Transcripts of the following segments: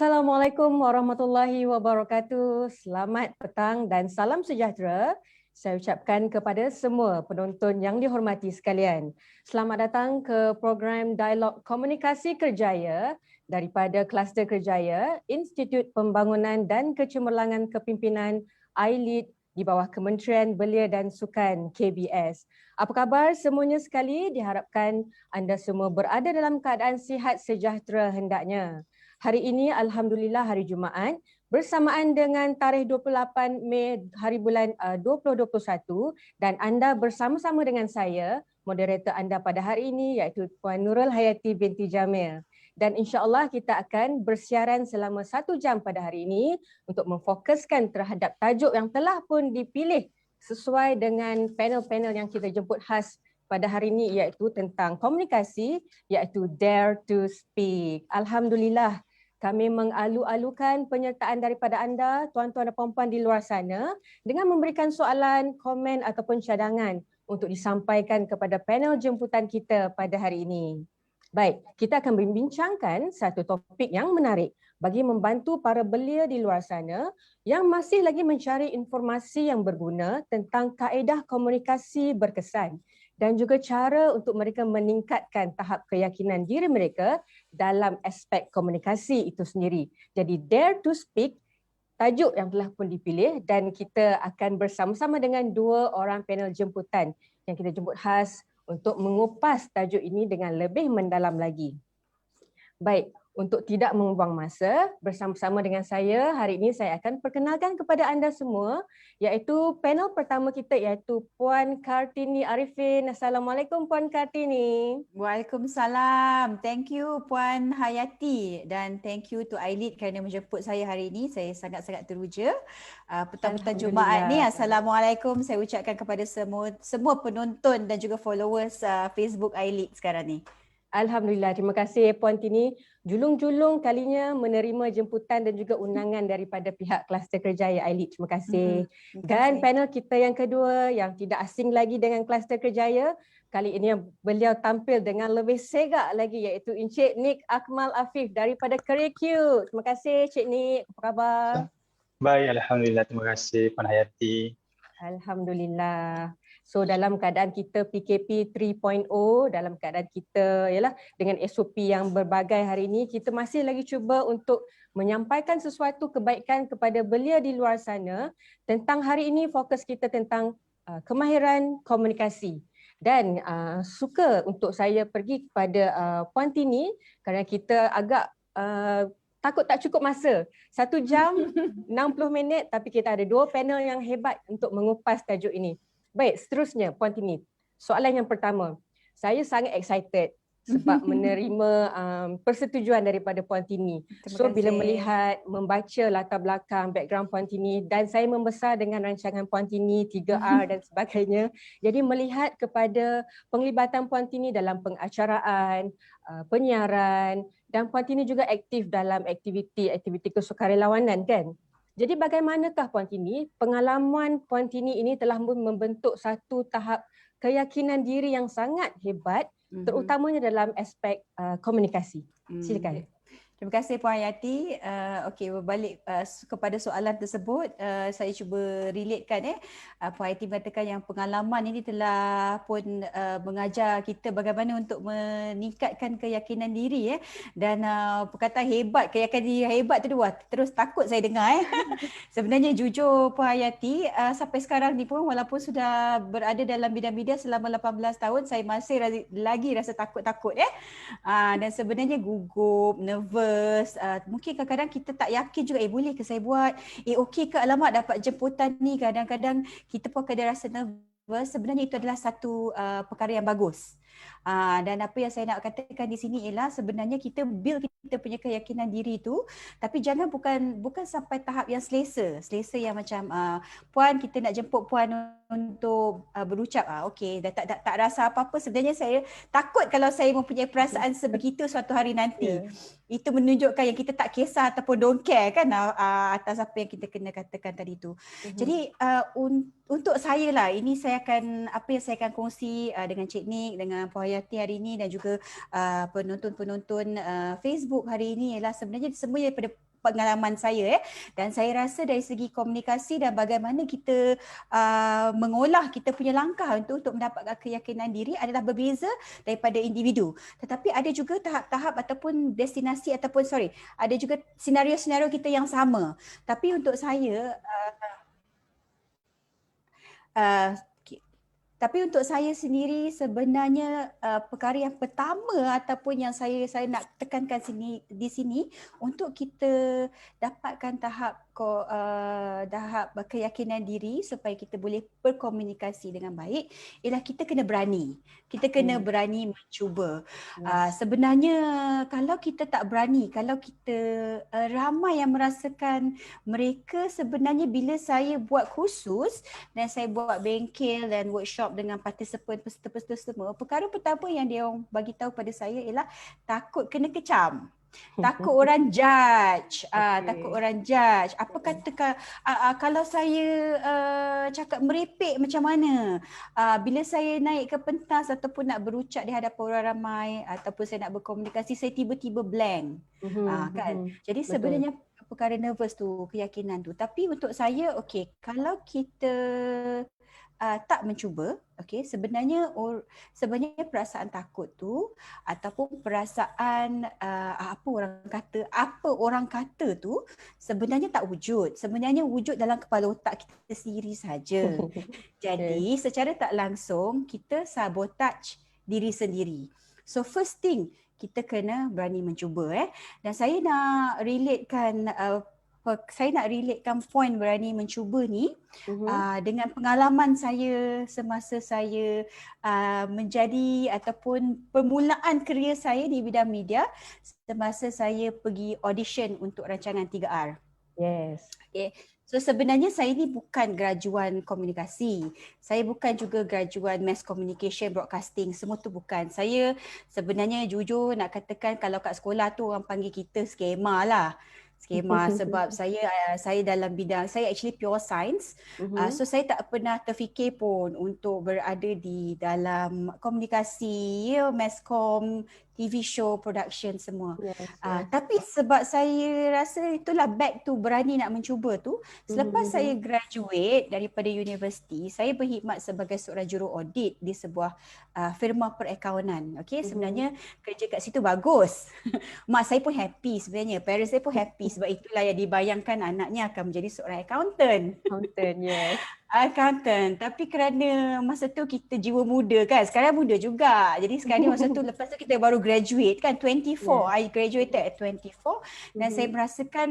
Assalamualaikum warahmatullahi wabarakatuh. Selamat petang dan salam sejahtera. Saya ucapkan kepada semua penonton yang dihormati sekalian. Selamat datang ke program Dialog Komunikasi Kerjaya daripada Kluster Kerjaya, Institut Pembangunan dan Kecemerlangan Kepimpinan iLead di bawah Kementerian Belia dan Sukan KBS. Apa khabar semuanya sekali? Diharapkan anda semua berada dalam keadaan sihat sejahtera hendaknya. Hari ini Alhamdulillah hari Jumaat bersamaan dengan tarikh 28 Mei hari bulan 2021 dan anda bersama-sama dengan saya, moderator anda pada hari ini iaitu Puan Nurul Hayati binti Jamil. Dan insya-Allah kita akan bersiaran selama 1 jam pada hari ini untuk memfokuskan terhadap tajuk yang telah pun dipilih sesuai dengan panel-panel yang kita jemput khas pada hari ini iaitu tentang komunikasi, iaitu Dare to Speak. Alhamdulillah kami mengalu-alukan penyertaan daripada anda, tuan-tuan dan puan-puan di luar sana dengan memberikan soalan, komen ataupun cadangan untuk disampaikan kepada panel jemputan kita pada hari ini. Baik, kita akan membincangkan satu topik yang menarik bagi membantu para belia di luar sana yang masih lagi mencari informasi yang berguna tentang kaedah komunikasi berkesan dan juga cara untuk mereka meningkatkan tahap keyakinan diri mereka dalam aspek komunikasi itu sendiri. Jadi Dare to Speak, tajuk yang telah pun dipilih dan kita akan bersama-sama dengan 2 orang panel jemputan yang kita jemput khas untuk mengupas tajuk ini dengan lebih mendalam lagi. Baik, untuk tidak membuang masa, bersama-sama dengan saya, hari ini saya akan perkenalkan kepada anda semua iaitu panel pertama kita iaitu Puan Kartini Arifin. Assalamualaikum Puan Kartini. Waalaikumsalam. Thank you Puan Hayati dan thank you to iLead kerana menjemput saya hari ini. Saya sangat-sangat teruja. Petang-petang Jumaat ni, Assalamualaikum saya ucapkan kepada semua penonton dan juga followers Facebook iLead sekarang ni. Alhamdulillah, terima kasih Puan Tini. Julung-julung kalinya menerima jemputan dan juga undangan daripada pihak Kluster Kerjaya iLead. Terima kasih. Dan panel kita yang kedua yang tidak asing lagi dengan Kluster Kerjaya, kali ini beliau tampil dengan lebih segak lagi iaitu Encik Nik Akmal Afif daripada Career Q. Terima kasih Cik Nik, apa khabar? Baik, Alhamdulillah. Terima kasih Puan Hayati. Alhamdulillah. So dalam keadaan kita PKP 3.0, dalam keadaan kita ialah dengan SOP yang berbagai hari ini, kita masih lagi cuba untuk menyampaikan sesuatu kebaikan kepada belia di luar sana. Tentang hari ini fokus kita tentang kemahiran komunikasi. Dan suka untuk saya pergi kepada Puan Tini kerana kita agak takut tak cukup masa. 1 jam 60 minit tapi kita ada 2 panel yang hebat untuk mengupas tajuk ini. Baik, seterusnya Puan Tini. Soalan yang pertama. Saya sangat excited sebab menerima persetujuan daripada Puan Tini. So bila melihat, membaca latar belakang, background Puan Tini dan saya membesar dengan rancangan Puan Tini, 3R dan sebagainya. Jadi melihat kepada penglibatan Puan Tini dalam pengacaraan, penyiaran dan Puan Tini juga aktif dalam aktiviti kesukarelawanan kan. Jadi bagaimanakah Puan Tini, pengalaman Puan Tini ini telah membentuk satu tahap keyakinan diri yang sangat hebat terutamanya dalam aspek komunikasi. Silakan. Terima kasih Puan Hayati. Okey, berbalik kepada soalan tersebut, saya cuba relatekan Puan Hayati mengatakan yang pengalaman ini telah pun mengajar kita bagaimana untuk meningkatkan keyakinan diri dan perkataan hebat, keyakinan diri hebat tu terus takut saya dengar Sebenarnya jujur Puan Hayati, sampai sekarang ni pun walaupun sudah berada dalam bidang media selama 18 tahun, saya masih lagi rasa takut-takut dan sebenarnya gugup, nervous. Mungkin kadang-kadang kita tak yakin juga, boleh ke saya buat? Okey ke alamak dapat jemputan ni? Kadang-kadang kita pun ada rasa nervous. Sebenarnya itu adalah satu perkara yang bagus. Dan apa yang saya nak katakan di sini ialah sebenarnya kita build kita punya keyakinan diri tu, tapi jangan bukan sampai tahap yang selesa yang macam puan kita nak jemput puan untuk berucap okey dah tak rasa apa-apa. Sebenarnya saya takut kalau saya mempunyai perasaan sebegitu suatu hari nanti. Itu menunjukkan yang kita tak kisah ataupun don't care kan atas apa yang kita kena katakan tadi tu. Jadi untuk saya lah, ini saya akan kongsi dengan Cik Nik, dengan Puan Hayati hari ini dan juga penonton-penonton Facebook hari ini ialah sebenarnya semua daripada pengalaman saya dan saya rasa dari segi komunikasi dan bagaimana kita mengolah kita punya langkah untuk mendapatkan keyakinan diri adalah berbeza daripada individu. Tetapi ada juga tahap-tahap ataupun destinasi ataupun ada juga senario-senario kita yang sama. Tapi untuk saya tapi untuk saya sendiri sebenarnya perkara yang pertama ataupun yang saya nak tekankan di sini untuk kita dapatkan tahap keyakinan diri supaya kita boleh berkomunikasi dengan baik ialah kita kena berani. Kita kena berani mencuba. Sebenarnya kalau kita tak berani, kalau kita ramai yang merasakan mereka sebenarnya bila saya buat kursus dan saya buat bengkel dan workshop dengan participant peserta-peserta semua, perkara pertama yang dia orang bagi tahu pada saya ialah takut kena kecam. Takut orang judge, takut orang judge. Apa kata kalau saya cakap merepek macam mana? Bila saya naik ke pentas ataupun nak berucap di hadapan orang ramai ataupun saya nak berkomunikasi, saya tiba-tiba blank. Kan? Jadi sebenarnya perkara nervous tu, keyakinan tu. Tapi untuk saya, kalau kita tak mencuba, sebenarnya perasaan takut tu ataupun perasaan apa orang kata tu sebenarnya tak wujud. Sebenarnya wujud dalam kepala otak kita sendiri saja. Jadi secara tak langsung kita sabotage diri sendiri. So first thing, kita kena berani mencuba. Dan saya nak relatekan poin berani mencuba ni dengan pengalaman saya semasa saya menjadi ataupun permulaan kerjaya saya di bidang media semasa saya pergi audition untuk rancangan 3R. Yes. So sebenarnya saya ni bukan graduan komunikasi. Saya bukan juga graduan mass communication, broadcasting, semua tu bukan. Saya sebenarnya jujur nak katakan kalau kat sekolah tu orang panggil kita skema lah. Skema sebab saya dalam bidang, saya actually pure science. So saya tak pernah terfikir pun untuk berada di dalam komunikasi, mass com, TV show, production semua. Tapi sebab saya rasa itulah back to berani nak mencuba tu. Selepas saya graduate daripada universiti, saya berkhidmat sebagai seorang juru audit di sebuah firma perakaunan. Sebenarnya kerja kat situ bagus. Mak saya pun happy sebenarnya, parents saya pun happy sebab itulah yang dibayangkan anaknya akan menjadi seorang accountant. Accountant. Tapi kerana masa tu kita jiwa muda kan, sekarang muda juga. Jadi sekarang masa tu lepas tu kita baru graduate kan, 24. I graduated at 24 dan saya merasakan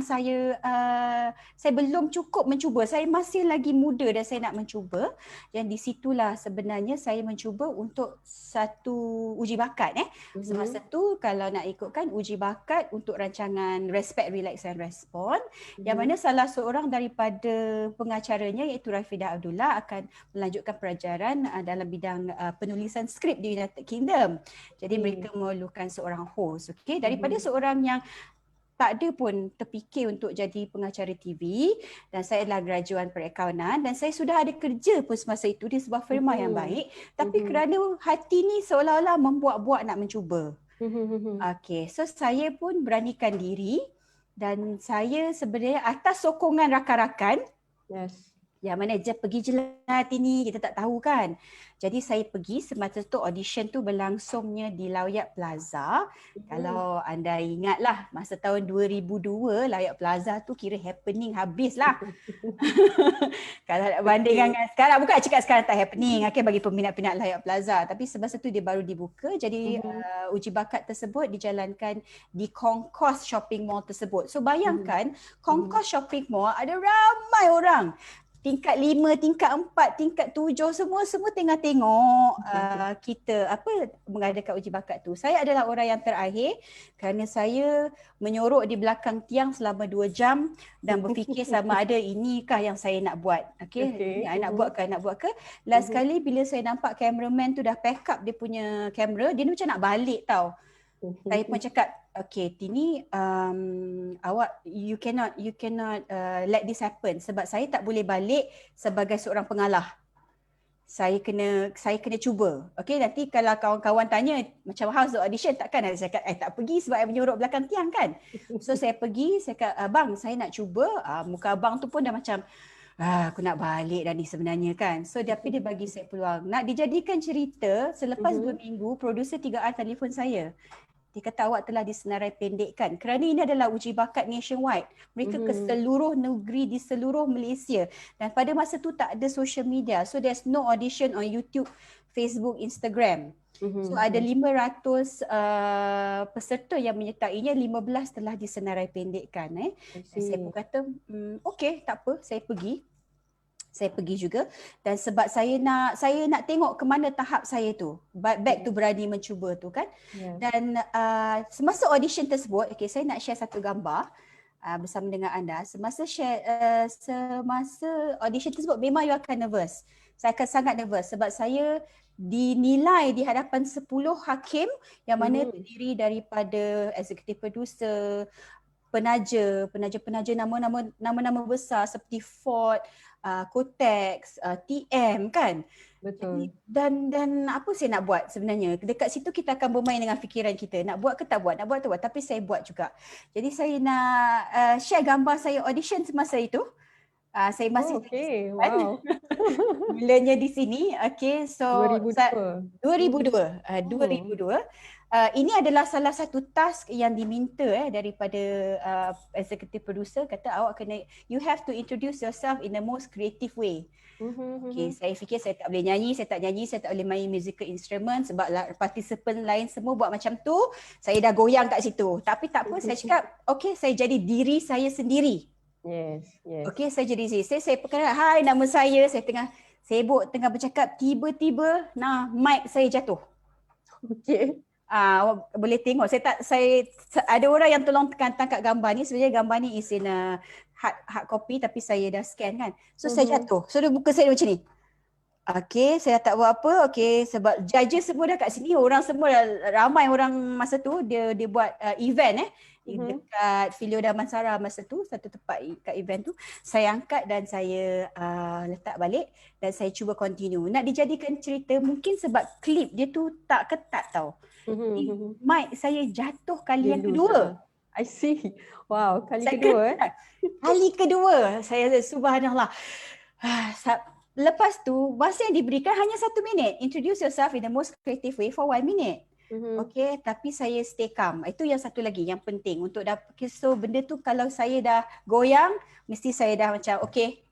saya belum cukup mencuba. Saya masih lagi muda dan saya nak mencuba. Dan di situlah sebenarnya saya mencuba untuk satu uji bakat. Semasa tu kalau nak ikutkan uji bakat untuk rancangan Respect, Relax and Respond, yang mana salah seorang daripada pengacaranya iaitu Rafidah Abdullah akan melanjutkan pelajaran dalam bidang penulisan skrip di United Kingdom. Jadi mereka memerlukan seorang host. Daripada seorang yang tak ada pun terfikir untuk jadi pengacara TV dan saya adalah graduan perakaunan dan saya sudah ada kerja pun semasa itu di sebuah firma yang baik, tapi kerana hati ni seolah-olah membuat-buat nak mencuba. So saya pun beranikan diri dan saya sebenarnya atas sokongan rakan-rakan, yang mana pergi je lah hati ni, kita tak tahu kan. Jadi saya pergi, semasa tu audition tu berlangsungnya di Laoyat Plaza. Kalau anda ingat lah, masa tahun 2002 Laoyat Plaza tu kira happening habis lah. Kalau nak bandingkan dengan sekarang, bukan cakap sekarang tak happening, bagi peminat-peminat Laoyat Plaza. Tapi semasa tu dia baru dibuka, jadi uji bakat tersebut dijalankan di Concourse Shopping Mall tersebut. So bayangkan, Concourse Shopping Mall ada ramai orang. Tingkat 5, tingkat 4, tingkat 7 semua tengah tengok kita mengadakan uji bakat tu. Saya adalah orang yang terakhir kerana saya menyorok di belakang tiang selama 2 jam dan berfikir sama ada inikah yang saya nak buat. Nak buat ke? Last kali bila saya nampak cameraman tu dah pack up dia punya kamera, dia ni macam nak balik tau. Saya pun cakap, Tini, awak you cannot let this happen sebab saya tak boleh balik sebagai seorang pengalah. saya kena cuba. Okey, nanti kalau kawan-kawan tanya macam how's the audition, takkan saya cakap tak pergi sebab saya menyorok belakang tiang kan. So saya pergi, saya kata abang saya nak cuba. Muka abang tu pun dah macam aku nak balik dah ni sebenarnya kan. So tapi dia bagi saya peluang. Nak dijadikan cerita, selepas 2 minggu producer 3R telefon saya. Dia kata awak telah disenarai pendekkan kerana ini adalah uji bakat nationwide. Mereka ke seluruh negeri di seluruh Malaysia. Dan pada masa tu tak ada social media. So there's no audition on YouTube, Facebook, Instagram. So ada 500 peserta yang menyertainya, 15 telah disenarai pendekkan. Dan saya pun kata, okey tak apa, saya pergi. Saya pergi juga dan sebab saya nak tengok ke mana tahap saya tu. Back to berani mencuba tu kan. Dan semasa audition tersebut, saya nak share satu gambar bersama dengan anda. Semasa audition tersebut memang you akan nervous. Saya akan sangat nervous sebab saya dinilai di hadapan 10 hakim yang mana terdiri daripada executive producer, penaja nama-nama besar seperti Ford, Kotex, TM kan. Betul. Dan apa saya nak buat sebenarnya? Dekat situ kita akan bermain dengan fikiran kita. Nak buat ke tak buat? Nak buat tu buat. Tapi saya buat juga. Jadi saya nak share gambar saya audition semasa itu. Saya masih wow. Mulanya di sini. Okay, so 2002. Ini adalah salah satu task yang diminta daripada executive producer, kata awak kena, you have to introduce yourself in the most creative way. Okay, saya fikir saya tak boleh nyanyi, saya tak boleh main musical instrument sebab participant lain semua buat macam tu, saya dah goyang kat situ. Tapi tak apa, saya cakap, okay, saya jadi diri saya sendiri. Yes. Okay, saya jadi diri saya perkenalkan, hai nama saya tengah sibuk tengah bercakap, tiba-tiba mic saya jatuh. Okay. Boleh tengok saya ada orang yang tolong tangkap gambar ni. Sebenarnya gambar ni is in hard copy tapi saya dah scan kan. So saya jatuh. So muka saya macam ni. Okay, saya tak buat apa. Okay, sebab judges semua dah kat sini, orang semua ramai orang masa tu dia buat event dekat Filio Damansara masa tu, satu tempat kat event tu. Saya angkat dan saya letak balik dan saya cuba continue. Nak dijadikan cerita mungkin sebab klip dia tu tak ketat tau. Mic saya jatuh kali yang kedua. I see. Wow, kali kedua. Kali kedua. Saya subhanallah. Lepas tu masa yang diberikan hanya 1 minit. Introduce yourself in the most creative way for 1 minute. Okay, tapi saya stay calm. Itu yang satu lagi yang penting untuk dapat. So benda tu kalau saya dah goyang, mesti saya dah macam okay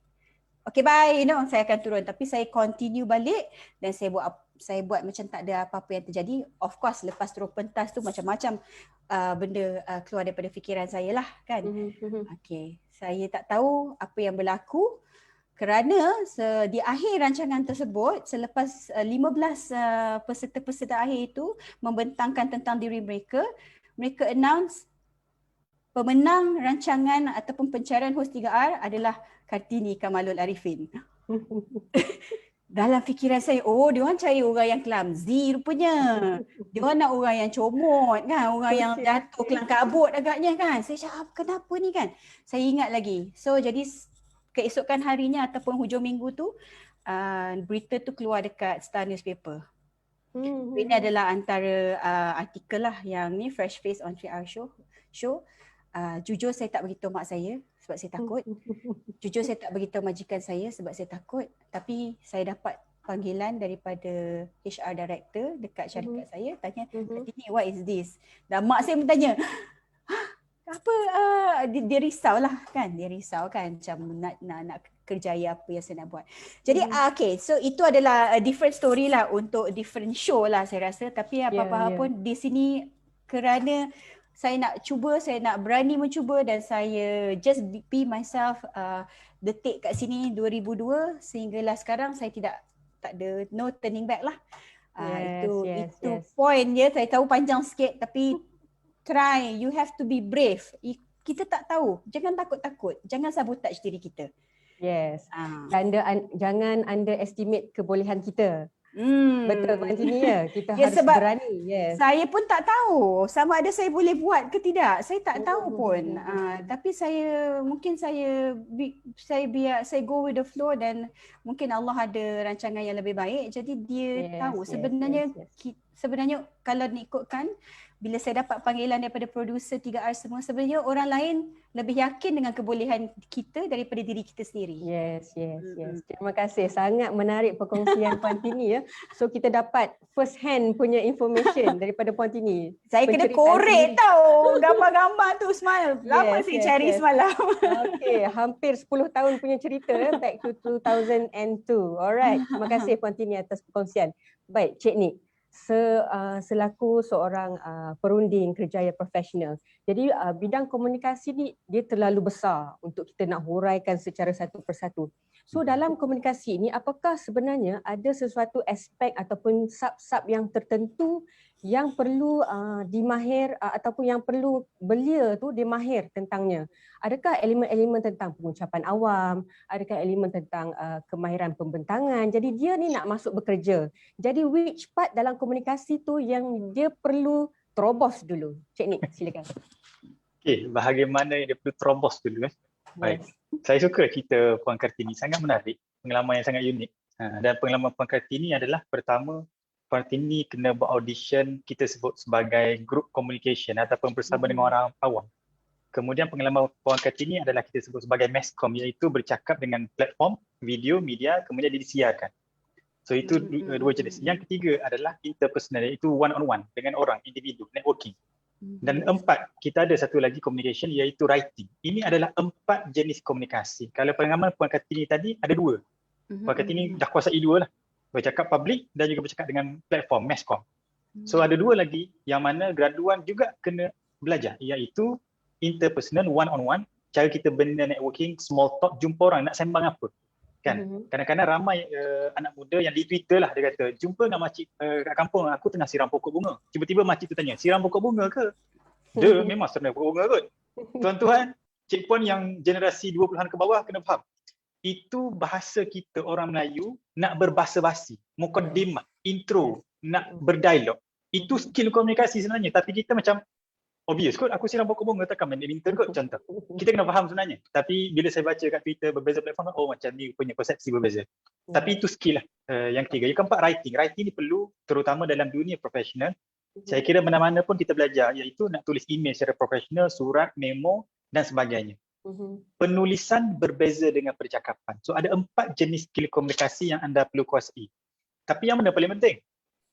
bye, saya akan turun. Tapi saya continue balik dan saya buat macam tak ada apa-apa yang terjadi. Of course lepas turun pentas tu macam-macam benda keluar daripada fikiran saya lah kan. Okay, saya tak tahu apa yang berlaku kerana di akhir rancangan tersebut, selepas 15 peserta-peserta akhir itu membentangkan tentang diri mereka announce pemenang rancangan ataupun pencarian host 3R adalah Kartini Kamalul Arifin. Dalam fikiran saya, diorang cari orang yang clumsy rupanya. Diorang nak orang yang comot kan, orang yang jatuh kelang kabut agaknya kan. Saya cakap, kenapa ni kan? Saya ingat lagi. So jadi keesokan harinya ataupun hujung minggu tu, berita tu keluar dekat Star Newspaper. Ini adalah antara artikel lah yang ni Fresh Face on 3R Show. Jujur saya tak beritahu mak saya sebab saya takut. Jujur saya tak beritahu majikan saya sebab saya takut. Tapi saya dapat panggilan daripada HR director dekat syarikat saya, tanya, Kartini, what is this? Dan mak saya bertanya, apa? Dia risau lah kan. Dia risau kan macam nak kerjaya apa yang saya nak buat. Jadi okay, so itu adalah a different story lah untuk different show lah saya rasa. Tapi apa-apa pun di sini kerana saya nak cuba, saya nak berani mencuba dan saya just be myself. Detik kat sini 2002 sehinggalah sekarang saya tak ada no turning back lah. Itu point dia. Saya tahu panjang sikit tapi try, you have to be brave. Kita tak tahu, jangan takut-takut, jangan sabotage diri kita. Yes. Dan jangan underestimate kebolehan kita. Betul Puan Tini ya. Kita Ya, harus sebab berani. Yes. saya pun tak tahu sama ada saya boleh buat ke tidak. Saya tak tahu pun. Tapi mungkin saya biar saya go with the flow dan mungkin Allah ada rancangan yang lebih baik. Jadi dia tahu sebenarnya kalau diikutkan bila saya dapat panggilan daripada produser 3R semua, sebenarnya orang lain lebih yakin dengan kebolehan kita daripada diri kita sendiri. Yes. Terima kasih. Sangat menarik perkongsian Puan Tini ya. So kita dapat first hand punya information daripada Puan Tini. Saya kena korek tau gambar-gambar tu semalam. Lama saya cari semalam. Okay, hampir 10 tahun punya cerita back to 2002. Alright, terima kasih Puan Tini atas perkongsian. Baik, Cik Nik. Selaku seorang perunding kerjaya profesional. Jadi bidang komunikasi ni dia terlalu besar untuk kita nak huraikan secara satu persatu. So dalam komunikasi ini apakah sebenarnya ada sesuatu aspek ataupun sub-sub yang tertentu yang perlu dimahir ataupun yang perlu belia tu dimahir tentangnya? Adakah elemen-elemen tentang pengucapan awam? Adakah elemen tentang kemahiran pembentangan? Jadi dia ni nak masuk bekerja. Jadi which part dalam komunikasi tu yang dia perlu terobos dulu? Cik Nik, silakan. Okey, bahagian mana yang dia perlu terobos dulu Baik. Saya suka cerita Puan Kartini, sangat menarik, pengalaman yang sangat unik. Dan pengalaman Puan Kartini adalah pertama, Puan Kartini kena buat audition kita sebut sebagai group communication ataupun bersama dengan orang awam. Kemudian pengalaman Puan Kartini adalah kita sebut sebagai masscom, iaitu bercakap dengan platform, video, media, kemudian disiarkan. So itu dua jenis. Yang ketiga adalah interpersonal, iaitu one on one dengan orang, individu, networking. Dan empat, kita ada satu lagi communication iaitu writing. Ini adalah 4 jenis komunikasi. Kalau pengalaman Puan Kartini tadi ada 2. Puan Kartini dah kuasai 2 lah. Bercakap public dan juga bercakap dengan platform, masscom. So ada 2 lagi yang mana graduan juga kena belajar, iaitu interpersonal, one on one, cara kita benda networking, small talk, jumpa orang nak sembang apa. Kan? Kadang-kadang ramai anak muda yang di Twitter lah dia kata, jumpa dengan makcik kat kampung, aku tengah siram pokok bunga. Tiba-tiba makcik tu tanya, siram pokok bunga ke? Dia memang siram pokok bunga kot. Tuan-tuan, cik puan yang generasi 20-an ke bawah kena faham. Itu bahasa kita orang Melayu nak berbahasa-basi, mukaddimah, intro, nak berdialog. Itu skill komunikasi sebenarnya, tapi kita macam obvious kot, aku siram pokok bunga takkan main badminton kot contoh. Kita kena faham sebenarnya. Tapi bila saya baca kat Twitter berbeza platform, oh macam ni punya persepsi berbeza. Tapi itu skill lah. Yang ketiga. Yang keempat, writing. Writing ni perlu terutama dalam dunia profesional. Saya kira mana-mana pun kita belajar, iaitu nak tulis email secara profesional, surat, memo dan sebagainya. Penulisan berbeza dengan percakapan. So ada 4 jenis skill komunikasi yang anda perlu kuasai. Tapi yang mana paling penting?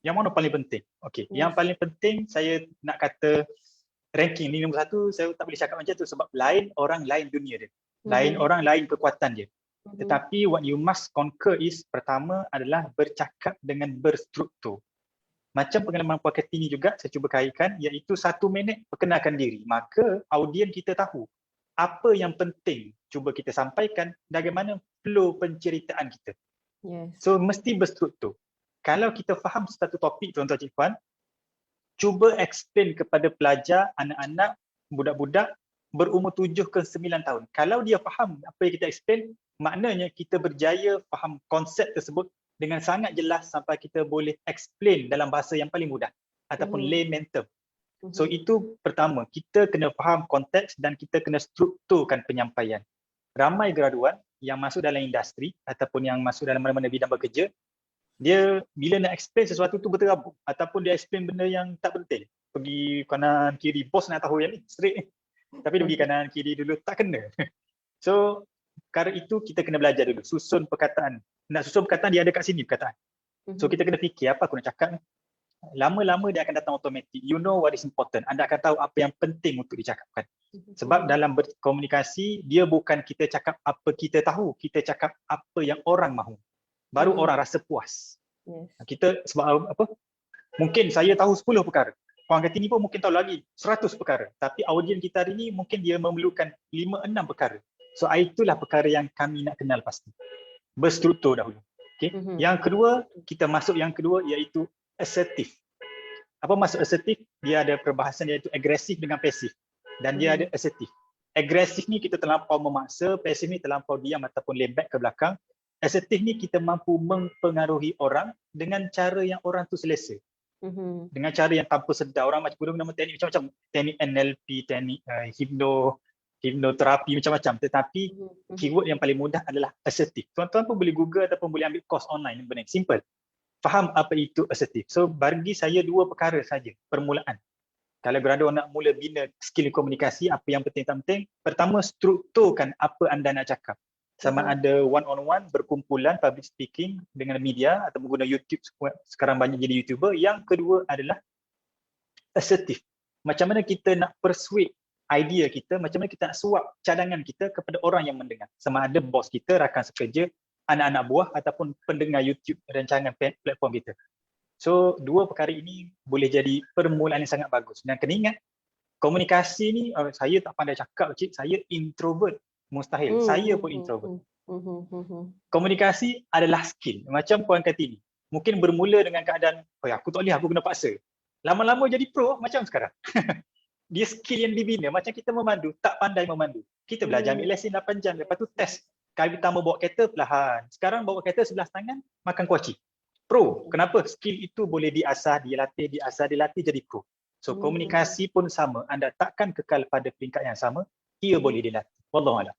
Yang mana paling penting? Okey, yang paling penting saya nak kata ranking ni nombor 1, saya tak boleh cakap macam tu sebab lain orang, lain dunia dia. Lain orang, lain kekuatan dia. Tetapi what you must conquer is, pertama adalah bercakap dengan berstruktur. Macam pengalaman Puan Kartini juga saya cuba kaitkan, iaitu 1 minit perkenalkan diri. Maka audien kita tahu apa yang penting cuba kita sampaikan, bagaimana flow penceritaan kita. So mesti berstruktur. Kalau kita faham satu topik, tuan-tuan cik puan, cuba explain kepada pelajar, anak-anak, budak-budak berumur 7 ke 9 tahun. Kalau dia faham apa yang kita explain, maknanya kita berjaya faham konsep tersebut dengan sangat jelas sampai kita boleh explain dalam bahasa yang paling mudah ataupun layman term. So itu pertama, kita kena faham konteks dan kita kena strukturkan penyampaian. Ramai graduan yang masuk dalam industri ataupun yang masuk dalam mana-mana bidang bekerja, dia bila nak explain sesuatu tu berterabur ataupun dia explain benda yang tak penting. Pergi kanan kiri, bos nak tahu yang ni straight ni. Tapi dia pergi kanan kiri dulu, tak kena. So perkara itu kita kena belajar dulu, susun perkataan. Nak susun perkataan, dia ada kat sini perkataan. So kita kena fikir apa aku nak cakap ni. Lama-lama dia akan datang automatik. You know what is important. Anda akan tahu apa yang penting untuk dicakapkan. Sebab dalam berkomunikasi, dia bukan kita cakap apa kita tahu, kita cakap apa yang orang mahu. Baru orang rasa puas. Kita sebab apa? Mungkin saya tahu 10 perkara. Puan Kartini pun mungkin tahu lagi 100 perkara. Tapi audien kita hari ini mungkin dia memerlukan 5-6 perkara. So itulah perkara yang kami nak kenal pasti. Berstruktur dahulu. Okay? Yang kedua, kita masuk yang kedua iaitu assertif. Apa maksud assertif? Dia ada perbahasan iaitu agresif dengan pasif. Dan dia ada assertif. Agresif ni kita terlampau memaksa, pasif ni terlampau diam ataupun lay back ke belakang. Asertif ni kita mampu mempengaruhi orang dengan cara yang orang tu selesa. Dengan cara yang tanpa sedar. Orang macam guna nama teknik macam-macam. Teknik NLP, teknik hipnoterapi macam-macam. Tetapi keyword yang paling mudah adalah asertif. Tuan-tuan pun boleh Google ataupun boleh ambil course online. Benda simple. Faham apa itu asertif. So bagi saya dua perkara saja permulaan. Kalau graduan nak mula bina skill komunikasi, apa yang penting-penting, pertama strukturkan apa anda nak cakap. Sama ada one-on-one, berkumpulan, public speaking dengan media atau guna YouTube, sekarang banyak jadi YouTuber. Yang kedua adalah asertif. Macam mana kita nak persuade idea kita, macam mana kita nak suap cadangan kita kepada orang yang mendengar. Sama ada bos kita, rakan sekerja, anak-anak buah ataupun pendengar YouTube rancangan platform kita. So, dua perkara ini boleh jadi permulaan yang sangat bagus. Dan kena ingat, komunikasi ni, saya tak pandai cakap, cik, saya introvert. Mustahil. Saya pun introvert. Komunikasi adalah skill. Macam Puan Kartini. Mungkin bermula dengan keadaan, aku tak boleh, aku kena paksa. Lama-lama jadi pro macam sekarang. Dia skill yang dibina. Macam kita memandu, tak pandai memandu. Kita belajar ambil lesen 8 jam. Lepas tu test. Kali pertama bawa kereta, perlahan. Sekarang bawa kereta sebelah tangan, makan kuaci. Pro. Kenapa? Skill itu boleh diasah, dilatih, jadi pro. So komunikasi pun sama. Anda takkan kekal pada peringkat yang sama. Ia boleh dilatih. Wallahualam.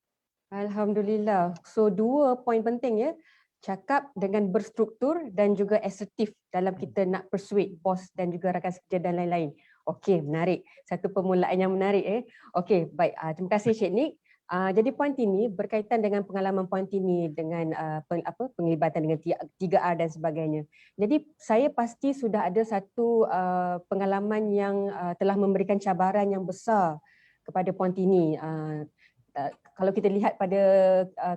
Alhamdulillah. So dua poin penting ya. Cakap dengan berstruktur dan juga asertif dalam kita nak persuade bos dan juga rakan sekerja dan lain-lain. Okey, menarik. Satu permulaan yang menarik. Okey, baik. Terima kasih Cik Nick. Jadi poin ini berkaitan dengan pengalaman poin ini dengan penglibatan dengan 3R dan sebagainya. Jadi saya pasti sudah ada satu pengalaman yang telah memberikan cabaran yang besar kepada poin ini. Kalau kita lihat pada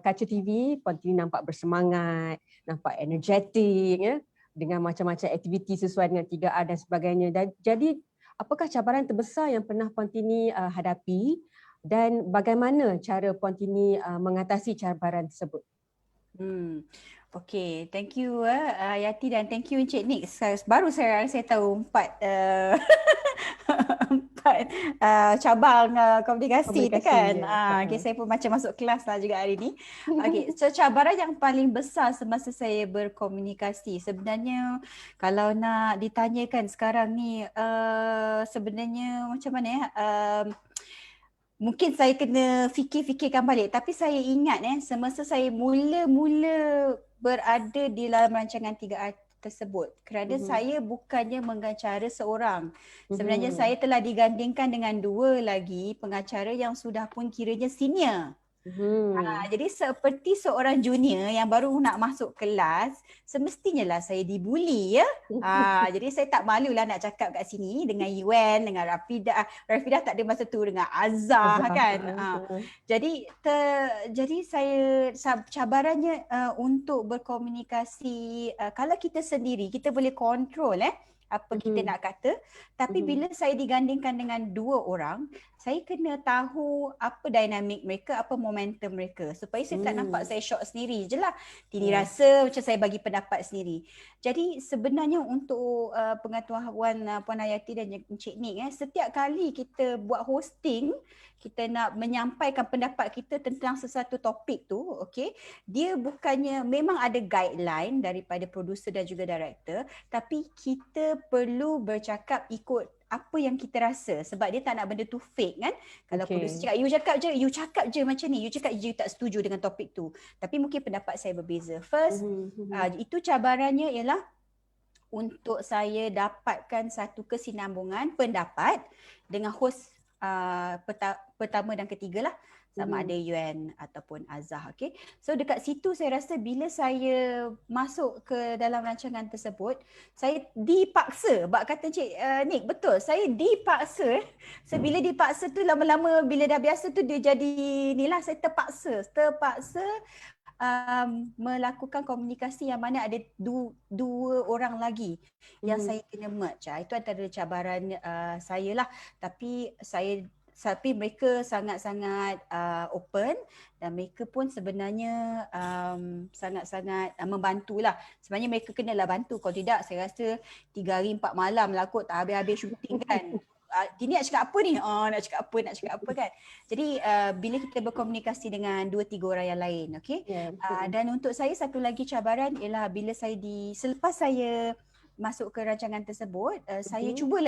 kaca TV, Puan Tini nampak bersemangat, nampak energetik ya, dengan macam-macam aktiviti sesuai dengan 3R dan sebagainya. Dan jadi apakah cabaran terbesar yang pernah Puan Tini hadapi dan bagaimana cara Puan Tini mengatasi cabaran tersebut? Okay, thank you Yati dan thank you Encik Nick. Baru saya tahu 4 cabang komunikasi tu kan. Okay, saya pun macam masuk kelas lah juga hari ni. Okay, so cabaran yang paling besar semasa saya berkomunikasi sebenarnya kalau nak ditanyakan sekarang ni sebenarnya macam mana ya? Mungkin saya kena fikirkan balik, tapi saya ingat semasa saya mula-mula berada di dalam rancangan 3R tersebut kerana saya bukannya mengacara seorang. Sebenarnya saya telah digandingkan dengan 2 lagi pengacara yang sudah pun kiranya senior. Jadi seperti seorang junior yang baru nak masuk kelas, semestinya lah saya dibuli ya. Jadi saya tak malulah nak cakap kat sini dengan Yuan, dengan Rafidah. Rafidah tak ada masa tu, dengan Azhar kan. Jadi saya cabarannya untuk berkomunikasi, kalau kita sendiri kita boleh kontrol apa kita nak kata, tapi bila saya digandingkan dengan 2 orang, saya kena tahu apa dinamik mereka, apa momentum mereka supaya saya tak nampak saya shot sendiri je lah. Tini rasa macam saya bagi pendapat sendiri. Jadi sebenarnya untuk pengetahuan Puan Hayati dan Encik Nick, setiap kali kita buat hosting, kita nak menyampaikan pendapat kita tentang sesuatu topik tu, okey, dia bukannya, memang ada guideline daripada producer dan juga director, tapi kita perlu bercakap ikut apa yang kita rasa sebab dia tak nak benda tu fake kan. Kalau producer cakap you cakap je macam ni, you cakap je you tak setuju dengan topik tu, tapi mungkin pendapat saya berbeza. First, itu cabarannya ialah untuk saya dapatkan satu kesinambungan pendapat dengan host pertama dan ketiga lah, sama ada Yuan ataupun Azhar. Okay. So dekat situ saya rasa bila saya masuk ke dalam rancangan tersebut, saya dipaksa. Bak kata Cik Nick, betul, saya dipaksa. So bila dipaksa tu lama-lama bila dah biasa tu dia jadi ni lah, saya terpaksa melakukan komunikasi yang mana ada dua orang lagi yang saya kena merge. Itu antara cabaran saya lah. Tapi mereka sangat-sangat open dan mereka pun sebenarnya sangat-sangat membantulah. Sebenarnya mereka kenalah bantu. Kalau tidak saya rasa 3 hari 4 malam lah kot tak habis-habis syuting kan. Tini nak cakap apa ni? Nak cakap apa kan? Jadi bila kita berkomunikasi dengan 2-3 orang yang lain, okey? Dan untuk saya satu lagi cabaran ialah bila selepas saya masuk ke rancangan tersebut, saya cuba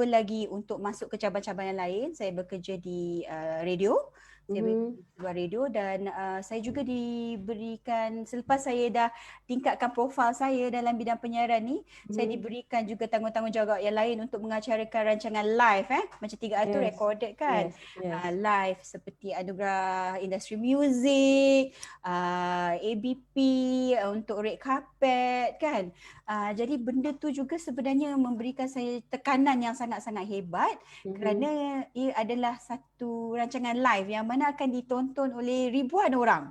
lagi untuk masuk ke cabang-cabang yang lain. Saya bekerja di radio. Saya bekerja di sebuah radio dan saya juga diberikan, selepas saya dah tingkatkan profil saya dalam bidang penyiaran ni, saya diberikan juga tanggungjawab yang lain untuk mengacarakan rancangan live macam 3A tu recorded kan. Live seperti Anugerah Industri Muzik, ABP untuk red carpet kan. Jadi benda tu juga sebenarnya memberikan saya tekanan yang sangat-sangat hebat kerana ia adalah satu rancangan live yang mana akan ditonton oleh ribuan orang.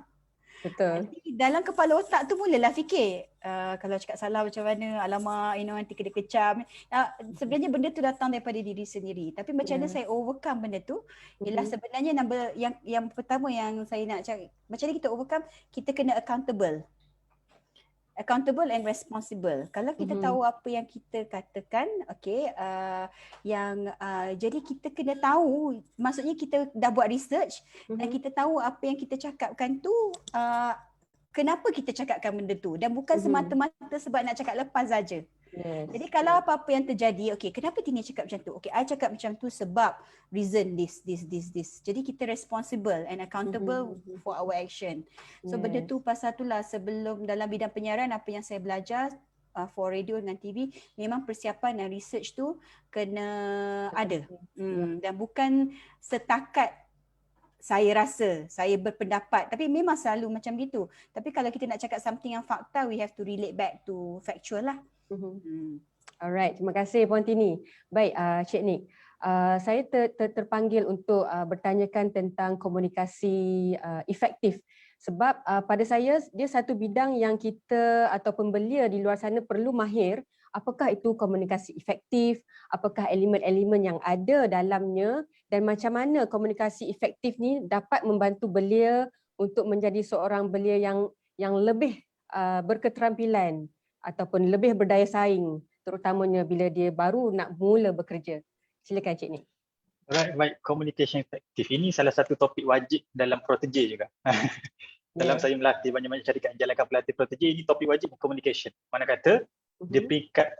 Betul. Jadi dalam kepala otak tu mulalah fikir, kalau cakap salah macam mana, alamak, nanti kena kecam. Sebenarnya benda tu datang daripada diri sendiri. Tapi macam mana saya overcome benda tu, ialah sebenarnya yang pertama yang saya nak cakap, macam mana kita overcome, kita kena accountable and responsible. Kalau kita tahu apa yang kita katakan, jadi kita kena tahu, maksudnya kita dah buat research dan kita tahu apa yang kita cakapkan tu, kenapa kita cakapkan benda tu, dan bukan semata-mata sebab nak cakap lepas saja. Jadi kalau apa-apa yang terjadi, kenapa Tini cakap macam tu? I cakap macam tu sebab reason this. Jadi kita responsible and accountable for our action. So benda tu pasal itulah sebelum dalam bidang penyiaran apa yang saya belajar for radio dengan TV, memang persiapan dan research tu kena ada. Dan bukan setakat saya rasa, saya berpendapat, tapi memang selalu macam gitu. Tapi kalau kita nak cakap something yang fakta, we have to relate back to factual lah. Alright, terima kasih Puan Tini. Baik, Cik Nik, saya terpanggil untuk bertanyakan tentang komunikasi efektif. Sebab pada saya, dia satu bidang yang kita ataupun belia di luar sana perlu mahir. Apakah itu komunikasi efektif, apakah elemen-elemen yang ada dalamnya, dan macam mana komunikasi efektif ni dapat membantu belia untuk menjadi seorang belia yang lebih berketerampilan ataupun lebih berdaya saing, terutamanya bila dia baru nak mula bekerja. Silakan Cik Nik. Alright, baik. Communication efektif ini salah satu topik wajib dalam protege juga. Dalam saya melatih banyak-banyak syarikat yang jalankan pelatih protege, ini topik wajib communication. Mana kata di peringkat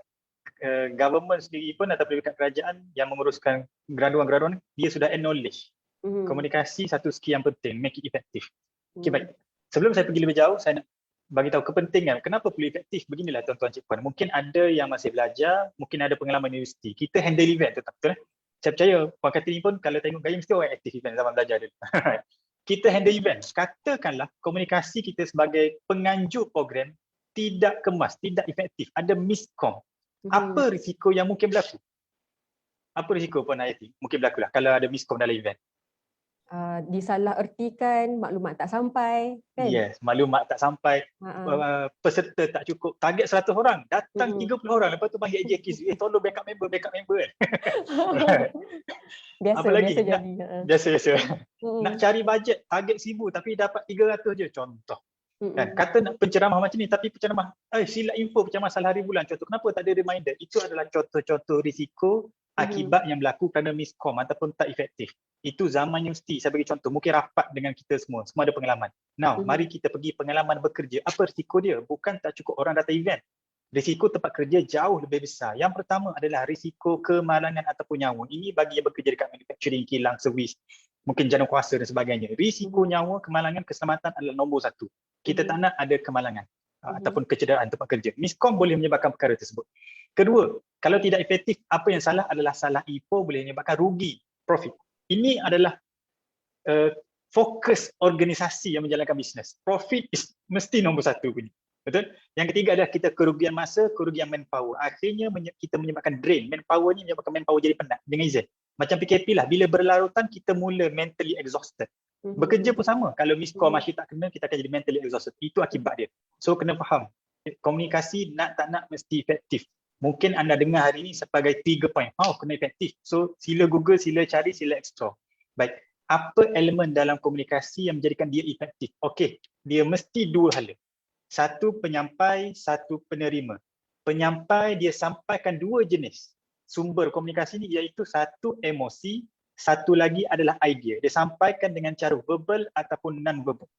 government sendiri pun atau peringkat kerajaan yang menguruskan graduan-graduan, dia sudah acknowledge komunikasi satu skill yang penting, make it effective. Okay, baik. Sebelum saya pergi lebih jauh, saya nak bagi tahu kepentingan kenapa perlu efektif. Beginilah tuan-tuan cik puan, mungkin ada yang masih belajar, mungkin ada pengalaman universiti, kita handle event tu, betul? Saya percaya Puan Kartini pun kalau tengok gaya mesti orang aktif event zaman belajar dulu. Kita handle event, katakanlah komunikasi kita sebagai penganjur program tidak kemas, tidak efektif, ada miskom. Apa risiko yang mungkin berlaku? Apa risiko Puan Hayati mungkin berlaku lah kalau ada miskom dalam event? Disalahertikan, maklumat tak sampai kan? Yes, maklumat tak sampai, peserta tak cukup, target 100 orang, datang 30 orang, lepas tu panggil AJK, tolong backup member kan. Biasa. Nak cari bajet, target 1000 tapi dapat 300 je, contoh. Kan? Kata nak penceramah macam ni, tapi penceramah, sila info penceramah salah hari bulan, contoh, kenapa tak ada reminder? Itu adalah contoh-contoh risiko akibat yang berlaku kerana miskom ataupun tak efektif. Itu zaman universiti, saya bagi contoh, mungkin rapat dengan kita semua ada pengalaman. Now, mari kita pergi pengalaman bekerja. Apa risiko dia? Bukan tak cukup orang datang event. Risiko tempat kerja jauh lebih besar. Yang pertama adalah risiko kemalangan ataupun nyawa. Ini bagi yang bekerja dekat manufacturing, kilang, servis, mungkin jana kuasa dan sebagainya. Risiko nyawa, kemalangan, keselamatan adalah nombor 1. Kita tak nak ada kemalangan ataupun kecederaan tempat kerja. Miskom boleh menyebabkan perkara tersebut. Kedua, kalau tidak efektif, apa yang salah adalah salah info boleh menyebabkan rugi, profit. Ini adalah fokus organisasi yang menjalankan bisnes. Profit mesti nombor 1 punya. Betul? Yang ketiga adalah kita kerugian masa, kerugian manpower. Akhirnya kita menyebabkan drain. Manpower ni menyebabkan manpower jadi penat. Dengan izin. Macam PKP lah. Bila berlarutan, kita mula mentally exhausted. Bekerja pun sama. Kalau miskom masih tak kena, kita akan jadi mentally exhausted. Itu akibat dia. So kena faham. Komunikasi nak tak nak mesti efektif. Mungkin anda dengar hari ini sebagai 3 poin. Kena efektif. So sila Google, sila cari, sila explore. Baik. Apa elemen dalam komunikasi yang menjadikan dia efektif? Okey, dia mesti 2 hala. 1 penyampai, 1 penerima. Penyampai dia sampaikan 2 jenis. sumber komunikasi ni iaitu satu emosi, satu lagi adalah idea. Dia sampaikan dengan cara verbal ataupun non-verbal.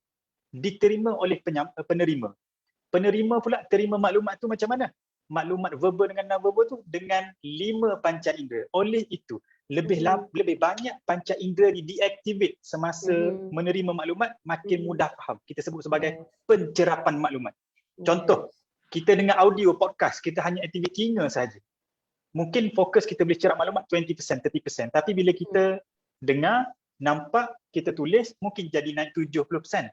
Diterima oleh penerima. Penerima pula terima maklumat tu macam mana? Maklumat verbal dengan non-verbal tu dengan 5 panca indera. Oleh itu, lebih banyak panca indera ni deactivate semasa menerima maklumat, makin mudah faham. Kita sebut sebagai pencerapan maklumat. Contoh, kita dengar audio podcast, kita hanya aktivate telinga saja. Mungkin fokus kita boleh cerap maklumat 20%, 30%. Tapi bila kita dengar, nampak, kita tulis, mungkin jadi naik 70%.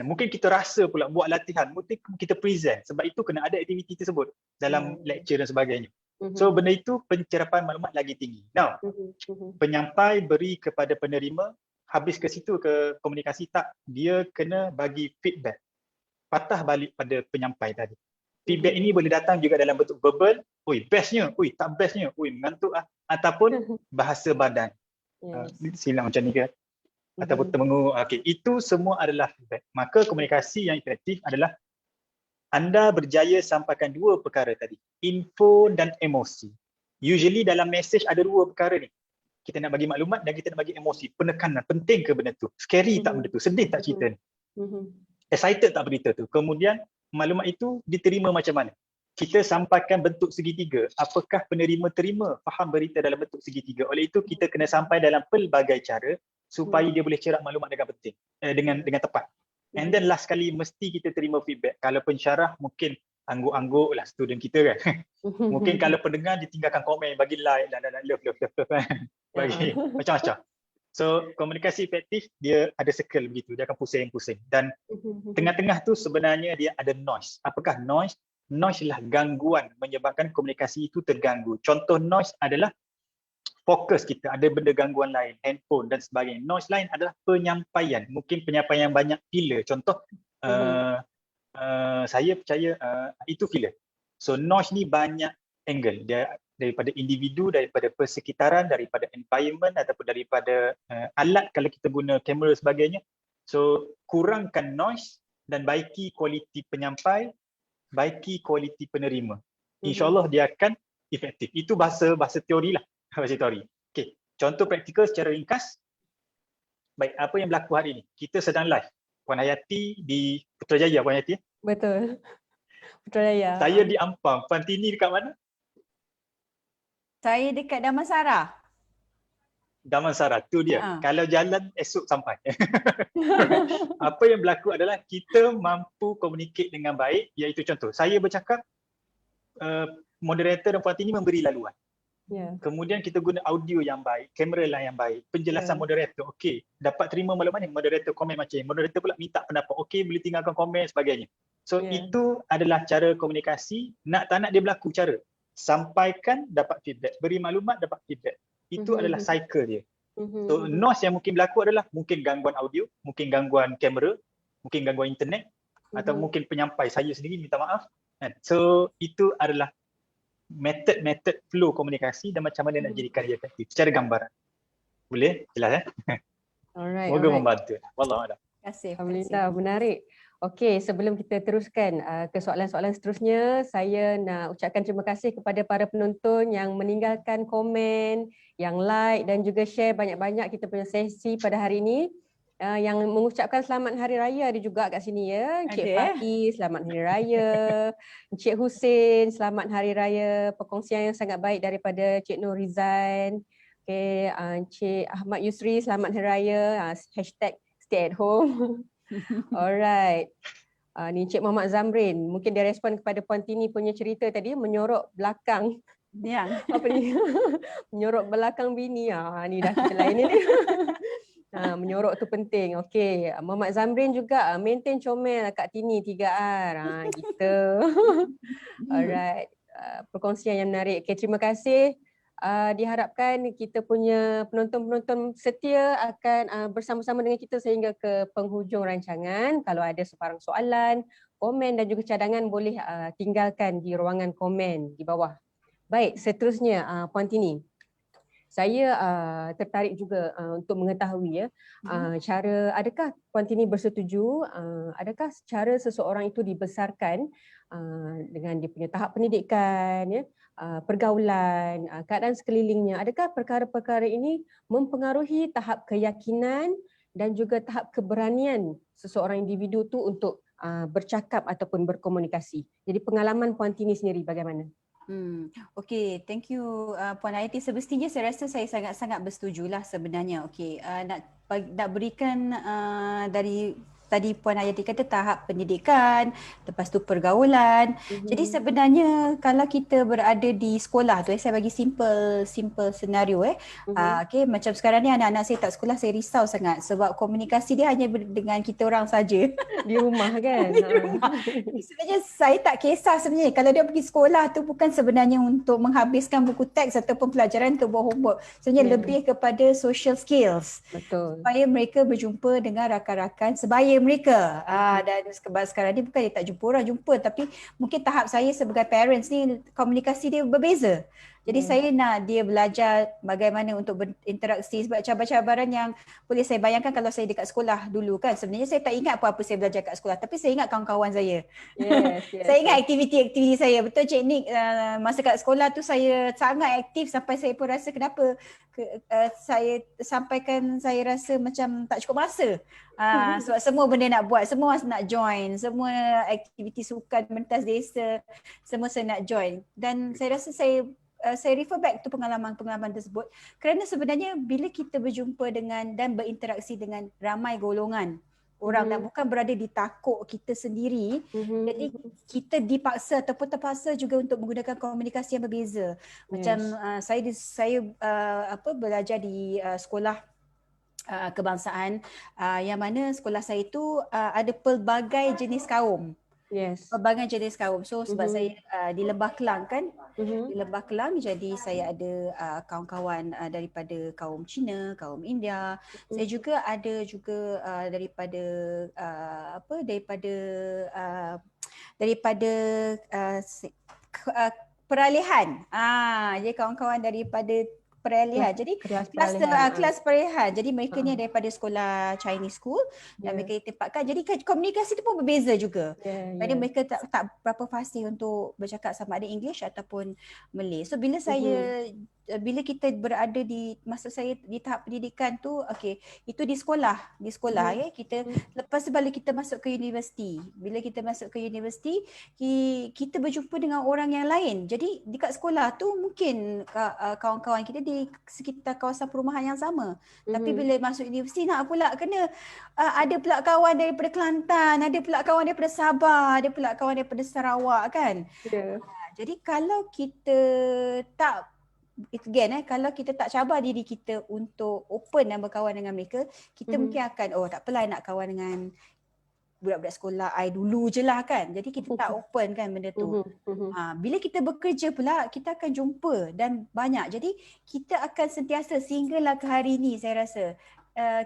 Mungkin kita rasa pula buat latihan, mungkin kita present. Sebab itu kena ada aktiviti tersebut dalam lecture dan sebagainya. So benda itu pencerapan maklumat lagi tinggi. Now, penyampai beri kepada penerima, habis ke situ ke komunikasi tak, dia kena bagi feedback. Patah balik pada penyampai tadi. Feedback ini boleh datang juga dalam bentuk verbal, oi bestnya, oi tak bestnya, oi mengantuk ah, ataupun bahasa badan. Silap macam ni ke? Ataupun temengu. Okey, itu semua adalah feedback. Maka komunikasi yang efektif adalah anda berjaya sampaikan 2 perkara tadi, info dan emosi. Usually dalam message ada 2 perkara ni. Kita nak bagi maklumat dan kita nak bagi emosi, penekanan, penting ke benda tu? Scary tak benda tu? Sedih tak cerita ni? Excited tak berita tu? Kemudian maklumat itu diterima macam mana? Kita sampaikan bentuk segitiga. Apakah penerima terima faham berita dalam bentuk segitiga? Oleh itu kita kena sampai dalam pelbagai cara supaya dia boleh cerap maklumat dengan penting, dengan tepat. And then last kali mesti kita terima feedback. Kalau pensyarah mungkin angguk-angguk lah student kita kan. Mungkin kalau pendengar ditinggalkan komen, bagi like dan love. Bagi macam-macam. So komunikasi efektif dia ada circle begitu, dia akan pusing-pusing. Dan tengah-tengah tu sebenarnya dia ada noise. Apakah noise? Noise adalah gangguan menyebabkan komunikasi itu terganggu. Contoh noise adalah fokus kita, ada benda gangguan lain, handphone dan sebagainya. Noise lain adalah penyampaian. Mungkin penyampaian banyak filler. Contoh, saya percaya itu filler. So noise ni banyak angle. Dia daripada individu, daripada persekitaran, daripada environment ataupun daripada alat kalau kita guna kamera dan sebagainya. So kurangkan noise dan baiki kualiti penyampai, baiki kualiti penerima. InsyaAllah dia akan efektif. Itu bahasa teori lah. Bahasa teori. Okay. Contoh praktikal secara ringkas. Baik, apa yang berlaku hari ini? Kita sedang live. Puan Hayati di Putrajaya, Puan Hayati. Betul. Putrajaya. Saya di Ampang. Puan Tini dekat mana? Saya dekat Damansara. Damansara, tu dia. Kalau jalan esok sampai. Apa yang berlaku adalah kita mampu communicate dengan baik, iaitu contoh, saya bercakap, moderator dan Puan Tini memberi laluan. Kemudian kita guna audio yang baik, kamera lah yang baik, penjelasan moderator, okey, dapat terima maklumat ni, moderator komen macam ni, moderator pula minta pendapat, okey, boleh tinggalkan komen sebagainya. So itu adalah cara komunikasi, nak tak nak dia berlaku cara. Sampaikan, dapat feedback, beri maklumat, dapat feedback. Itu adalah cycle dia. So noise yang mungkin berlaku adalah mungkin gangguan audio, mungkin gangguan kamera, mungkin gangguan internet, atau mungkin penyampai saya sendiri minta maaf. So itu adalah method flow komunikasi dan macam mana nak jadikan dia efektif secara gambaran. Boleh? Jelas Alright. Semoga membantu. Wallahualam. Terima kasih. Alhamdulillah, menarik. Okey, sebelum kita teruskan ke soalan-soalan seterusnya, saya nak ucapkan terima kasih kepada para penonton yang meninggalkan komen, yang like dan juga share banyak-banyak kita punya sesi pada hari ini. Yang mengucapkan selamat hari raya ada juga kat sini ya. Encik Faiz, selamat hari raya. Encik Hussein, selamat hari raya. Perkongsian yang sangat baik daripada Cik Nur Rizan. Okay, Encik Ahmad Yusri, selamat hari raya. Hashtag stay at home. Alright. Ni Encik Muhammad Zamrin. Mungkin dia respon kepada Puan Tini punya cerita tadi, menyorok belakang. Apa ni? Menyorok belakang bini. Ni dah kita lain ni. Menyorok tu penting. Okey, Muhammad Zamrin juga maintain comel Kak Tini 3R. Gitu. Alright. Perkongsian yang menarik. Okey, terima kasih. Diharapkan kita punya penonton-penonton setia akan bersama-sama dengan kita sehingga ke penghujung rancangan. Kalau ada sebarang soalan, komen dan juga cadangan boleh tinggalkan di ruangan komen di bawah. Baik, seterusnya Puan Tini. Saya tertarik juga untuk mengetahui cara, adakah Puan Tini bersetuju, adakah cara seseorang itu dibesarkan dengan dia punya tahap pendidikan, ya, pergaulan, keadaan sekelilingnya, adakah perkara-perkara ini mempengaruhi tahap keyakinan dan juga tahap keberanian seseorang individu tu untuk bercakap ataupun berkomunikasi. Jadi pengalaman Puan Tini sendiri bagaimana? Okay, thank you Puan Hayati. Semestinya saya rasa saya sangat-sangat bersetujulah sebenarnya. Okay, nak berikan dari tadi Puan Hayati kata tahap pendidikan, lepas tu pergaulan. Jadi sebenarnya kalau kita berada di sekolah tu, saya bagi simple senario okay, macam sekarang ni anak-anak saya tak sekolah, saya risau sangat sebab komunikasi dia hanya dengan kita orang saja. Di rumah kan? Di rumah. Sebenarnya saya tak kisah sebenarnya kalau dia pergi sekolah tu bukan sebenarnya untuk menghabiskan buku teks ataupun pelajaran untuk buat homework. Sebenarnya lebih kepada social skills. Betul. Supaya mereka berjumpa dengan rakan-rakan sebaya mereka. Dan sekarang ni bukan dia tak jumpa orang, jumpa, tapi mungkin tahap saya sebagai parents ni komunikasi dia berbeza. Jadi saya nak dia belajar bagaimana untuk berinteraksi sebab cabaran-cabaran yang boleh saya bayangkan kalau saya dekat sekolah dulu kan. Sebenarnya saya tak ingat apa-apa saya belajar kat sekolah, tapi saya ingat kawan-kawan saya. Saya ingat aktiviti-aktiviti saya. Betul Cik Nick, masa kat sekolah tu saya sangat aktif sampai saya pun rasa kenapa saya sampaikan saya rasa macam tak cukup masa. Sebab semua benda nak buat, semua nak join, semua aktiviti sukan pentas desa, semua saya nak join. Dan saya rasa saya refer back to pengalaman-pengalaman tersebut kerana sebenarnya bila kita berjumpa dengan dan berinteraksi dengan ramai golongan orang dan bukan berada di takuk kita sendiri, jadi kita dipaksa ataupun terpaksa juga untuk menggunakan komunikasi yang berbeza. Macam saya belajar di sekolah kebangsaan yang mana sekolah saya itu ada pelbagai jenis kaum. Pelbagai jenis kaum. So sebab saya di Lembah Kelang kan, di Lembah Kelang, jadi saya ada kawan-kawan daripada kaum Cina, kaum India. Saya juga ada juga daripada peralihan. Jadi kawan-kawan daripada peralihan. Jadi kelas peralihan. Jadi mereka ni daripada sekolah Chinese school dan mereka ditempatkan. Jadi komunikasi tu pun berbeza juga. Jadi mereka tak berapa fasih untuk bercakap sama ada English ataupun Malay. So bila kita berada di masa saya di tahap pendidikan tu, okey, itu di sekolah ya, kita lepas tu balik kita masuk ke universiti. Bila kita masuk ke universiti, kita berjumpa dengan orang yang lain. Jadi dekat sekolah tu mungkin kawan-kawan kita di sekitar kawasan perumahan yang sama. Tapi bila masuk universiti nak pula kena ada pula kawan daripada Kelantan, ada pula kawan daripada Sabah, ada pula kawan daripada Sarawak kan. Jadi kalau kita tak kalau kita tak cabar diri kita untuk open dan berkawan dengan mereka, kita mungkin akan tak apalah nak kawan dengan budak-budak sekolah I dulu je lah kan. Jadi kita tak open kan benda tu. Bila kita bekerja pula, kita akan jumpa dan banyak. Jadi kita akan sentiasa sehinggalah ke hari ni saya rasa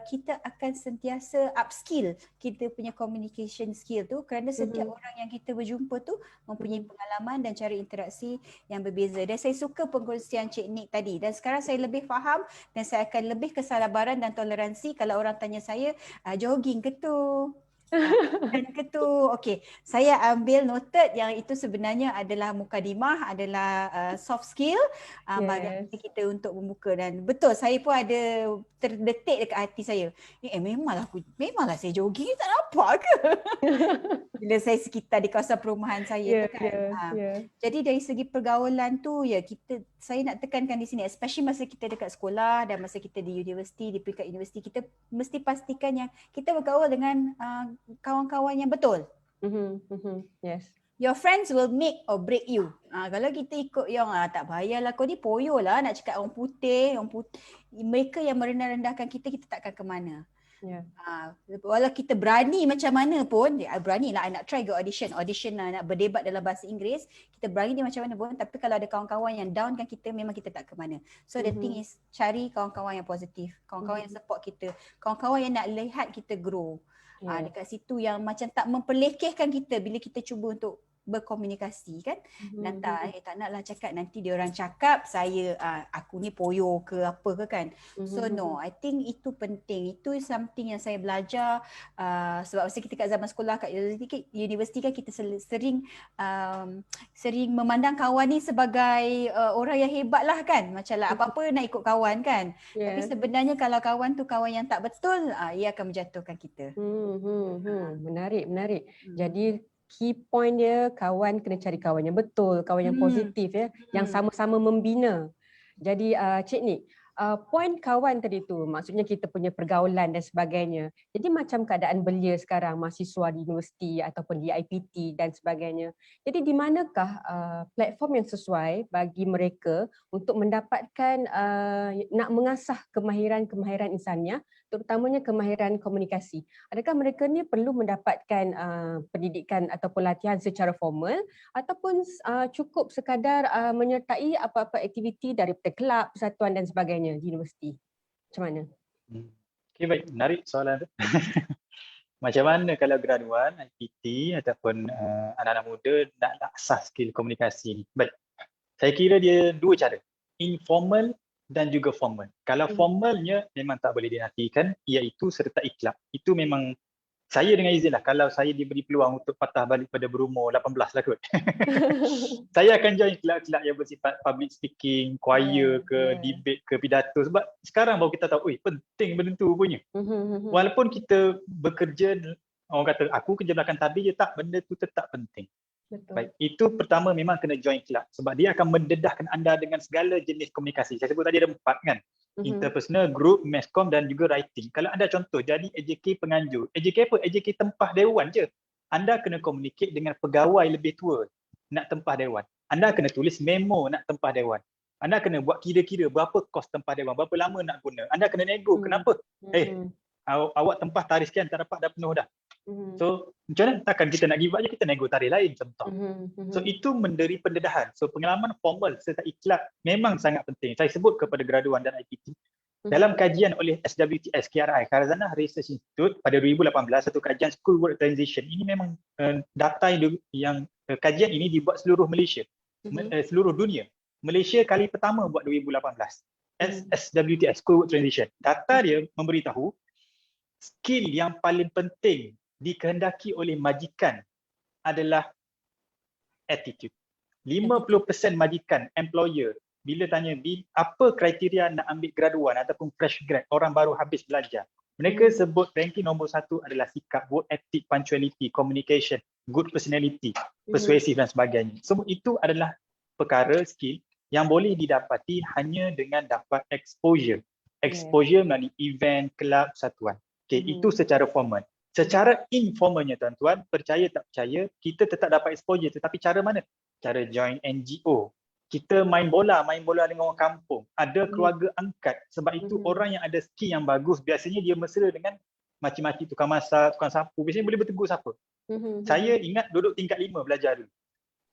kita akan sentiasa upskill kita punya communication skill tu kerana setiap orang yang kita berjumpa tu mempunyai pengalaman dan cara interaksi yang berbeza. Dan saya suka pengkongsian Cik Nick tadi dan sekarang saya lebih faham dan saya akan lebih kesabaran dan toleransi kalau orang tanya saya jogging ke tu? Dan ke tu, okey, saya ambil noted yang itu sebenarnya adalah mukadimah, adalah soft skill bagaimana kita untuk membuka. Dan betul, saya pun ada terdetik dekat hati saya, memanglah saya jogging, tak nampak ke? Bila saya sekitar di kawasan perumahan saya tu kan. Jadi dari segi pergaulan tu saya nak tekankan di sini, especially masa kita dekat sekolah dan masa kita di universiti, di peringkat universiti, kita mesti pastikan yang kita bergaul dengan kawan-kawan yang betul. Your friends will make or break you. Kalau kita ikut yang tak payahlah kau ni poyo lah nak cakap orang putih, mereka yang merendah-rendahkan kita takkan ke mana. Walau kita berani macam mana pun, beranilah nak try go audition nak berdebat dalam bahasa Inggeris, kita berani dia macam mana pun, tapi kalau ada kawan-kawan yang downkan kita, memang kita tak ke mana. So the thing is, cari kawan-kawan yang positif, kawan-kawan yang support kita, kawan-kawan yang nak lihat kita grow. Dekat situ yang macam tak memperlekehkan kita bila kita cuba untuk berkomunikasi kan. Dan tak naklah cakap nanti dia orang cakap saya aku ni poyo ke apa ke kan. So no, I think itu penting. Itu something yang saya belajar sebab masa kita kat zaman sekolah kat universiti kan kita sering memandang kawan ni sebagai orang yang hebat lah kan. Macam lah apa-apa nak ikut kawan kan. Tapi sebenarnya kalau kawan tu kawan yang tak betul, ia akan menjatuhkan kita. Menarik. Jadi key point dia kawan kena cari kawan yang betul, kawan yang positif ya, yang sama-sama membina. Jadi Cik Nik, point kawan tadi tu maksudnya kita punya pergaulan dan sebagainya. Jadi macam keadaan belia sekarang, mahasiswa di universiti ataupun di IPT dan sebagainya. Jadi di manakah platform yang sesuai bagi mereka untuk mendapatkan nak mengasah kemahiran insaniah, terutamanya kemahiran komunikasi. Adakah mereka ni perlu mendapatkan pendidikan ataupun latihan secara formal ataupun cukup sekadar menyertai apa-apa aktiviti daripada kelab, persatuan dan sebagainya di universiti? Macam mana? Okay, baik. Menarik soalan tu. Macam mana kalau graduan, IPT ataupun anak-anak muda nak asah skill komunikasi ni? Baik. Saya kira dia dua cara. Informal dan juga formal. Kalau formalnya memang tak boleh dinafikan, iaitu serta ikhlak. Itu memang saya dengan izin lah, kalau saya diberi peluang untuk patah balik pada berumur 18 lah kot. Saya akan join kelab-kelab yang bersifat public speaking, choir ke, debate ke, pidato. Sebab sekarang baru kita tahu, penting benda tu punya. Walaupun kita bekerja, orang kata aku kerja belakang tabir je, tak, benda tu tetap penting. Betul. Baik, itu pertama memang kena join kelab sebab dia akan mendedahkan anda dengan segala jenis komunikasi. Saya sebut tadi ada 4 kan. Interpersonal, group, masscom dan juga writing. Kalau anda contoh jadi AJK penganjur. AJK apa? AJK tempah dewan je. Anda kena communicate dengan pegawai lebih tua nak tempah dewan. Anda kena tulis memo nak tempah dewan. Anda kena buat kira-kira berapa kos tempah dewan, berapa lama nak guna. Anda kena nego. Kenapa? Awak tempah tarikh sekian, tak dapat dah penuh dah. So macam mana? Takkan kita nak give up je, kita nego tarikh lain contoh. So itu menderi pendedahan. So pengalaman formal serta ikhlak memang sangat penting. Saya sebut kepada graduan dan IPT. Dalam kajian oleh SWTS KRI, Kharazanah Research Institute pada 2018, satu kajian School Work Transition. Ini memang data yang kajian ini dibuat seluruh Malaysia, seluruh dunia. Malaysia kali pertama buat 2018. SWTS School Work Transition. Data dia memberitahu skill yang paling penting dikehendaki oleh majikan adalah attitude. 50% majikan, employer, bila tanya apa kriteria nak ambil graduan ataupun fresh grad, orang baru habis belajar, mereka sebut ranking nombor 1 adalah sikap, work ethic, punctuality, communication, good personality, persuasive dan sebagainya. Semua itu adalah perkara skill yang boleh didapati hanya dengan dapat exposure. Exposure melalui event, kelab, persatuan. Okay, itu secara formal. Secara informalnya tuan-tuan, percaya tak percaya, kita tetap dapat exposure. Tetapi cara mana? Cara join NGO. Kita main bola dengan orang kampung. Ada keluarga angkat. Sebab itu orang yang ada skill yang bagus, biasanya dia mesra dengan makcik-makcik tukang masak, tukang sapu. Biasanya boleh bertegur siapa. Saya ingat duduk tingkat 5 belajar dulu.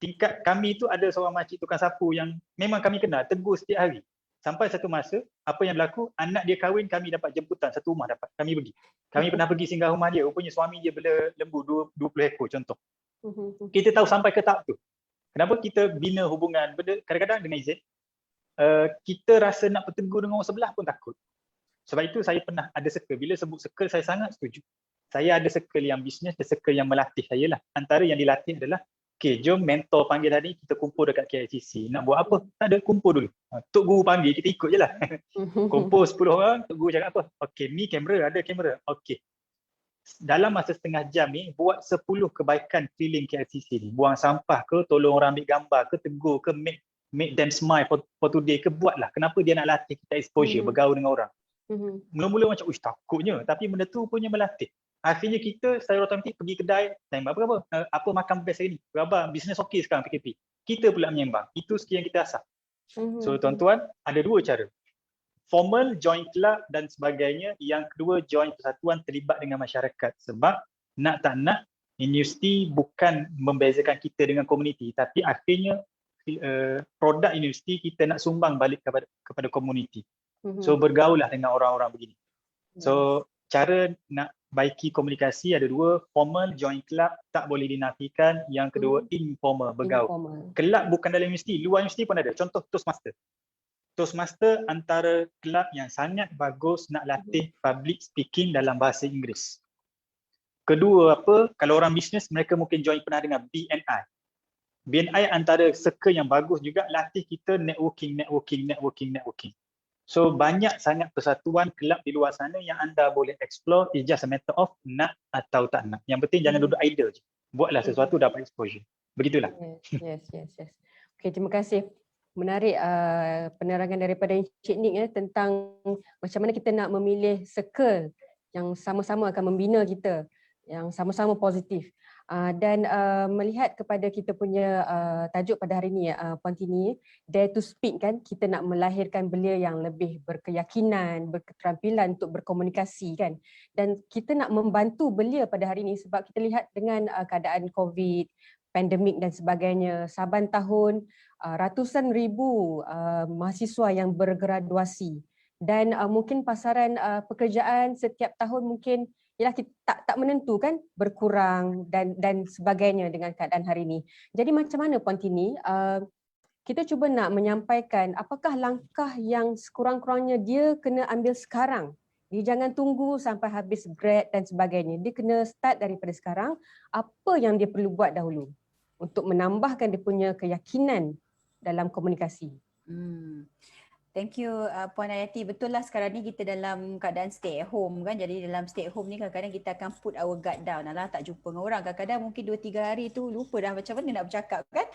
Tingkat kami tu ada seorang makcik tukang sapu yang memang kami kenal, tegur setiap hari. Sampai satu masa, apa yang berlaku, anak dia kahwin, kami dapat jemputan, satu rumah dapat, kami pergi. Kami pernah pergi singgah rumah dia, rupanya suami dia bela lembu 20 ekor contoh. Kita tahu sampai ke tahap tu. Kenapa kita bina hubungan, kadang-kadang dengan izin, kita rasa nak bertegur dengan orang sebelah pun takut. Sebab itu saya pernah ada circle, bila sebut circle saya sangat setuju. Saya ada circle yang bisnes, ada circle yang melatih saya lah. Antara yang dilatih adalah, okay, jom mentor panggil hari kita kumpul dekat KLCC. Nak buat apa? Tak ada, kumpul dulu. Tok Guru panggil, kita ikut je lah. Kumpul 10 orang, Tok Guru cakap apa? Okay, ni kamera, ada kamera. Okay. Dalam masa setengah jam ni, buat 10 kebaikan keliling KLCC ni. Buang sampah ke, tolong orang ambil gambar ke, tegur ke, make them smile for today ke, buatlah. Kenapa dia nak latih kita exposure, bergaul dengan orang. Mula-mula macam, takutnya. Tapi benda tu punya melatih. Akhirnya kita secara otomatik pergi kedai, tanya apa makan best hari ni? Berapa bisnes okey sekarang PKP. Kita pula menyembang. Itu skill yang kita asah. So tuan-tuan, ada dua cara. Formal, join club dan sebagainya. Yang kedua, join persatuan, terlibat dengan masyarakat. Sebab nak tak nak, universiti bukan membezakan kita dengan komuniti, tapi akhirnya produk universiti kita nak sumbang balik kepada komuniti. So bergaul lah dengan orang-orang begini. So cara nak baiki komunikasi. Ada 2, formal, join club, tak boleh dinafikan. Yang kedua, informal, bergaul. Informal. Kelab bukan dalam universiti, luar universiti pun ada. Contoh Toastmaster. Toastmaster antara kelab yang sangat bagus nak latih public speaking dalam bahasa Inggeris. Kedua apa, kalau orang bisnes mereka mungkin pernah dengar BNI. BNI antara circle yang bagus juga latih kita networking. So banyak sangat persatuan kelab di luar sana yang anda boleh explore. It's just a matter of nak atau tak nak. Yang penting jangan duduk idle je. Buatlah sesuatu dapat exposure. Begitulah. Yes. Okay, terima kasih. Menarik penerangan daripada Encik Nick tentang macam mana kita nak memilih circle yang sama-sama akan membina kita, yang sama-sama positif. Dan melihat kepada kita punya tajuk pada hari ini, Puan Tini, Dare to Speak kan, kita nak melahirkan belia yang lebih berkeyakinan, berketerampilan untuk berkomunikasi kan. Dan kita nak membantu belia pada hari ini sebab kita lihat dengan keadaan COVID, pandemik dan sebagainya, saban tahun ratusan ribu mahasiswa yang bergraduasi dan mungkin pasaran pekerjaan setiap tahun mungkin kita tak menentu kan, berkurang dan sebagainya dengan keadaan hari ini. Jadi macam mana Puan Tini, kita cuba nak menyampaikan apakah langkah yang sekurang-kurangnya dia kena ambil sekarang. Dia jangan tunggu sampai habis grad dan sebagainya. Dia kena start daripada sekarang, apa yang dia perlu buat dahulu untuk menambahkan dia punya keyakinan dalam komunikasi. Thank you Puan Hayati. Betul lah sekarang ni kita dalam keadaan stay at home kan. Jadi dalam stay at home ni kadang-kadang kita akan put our guard down. Alah, tak jumpa dengan orang. Kadang-kadang mungkin 2-3 hari tu lupa dah macam mana nak bercakap kan.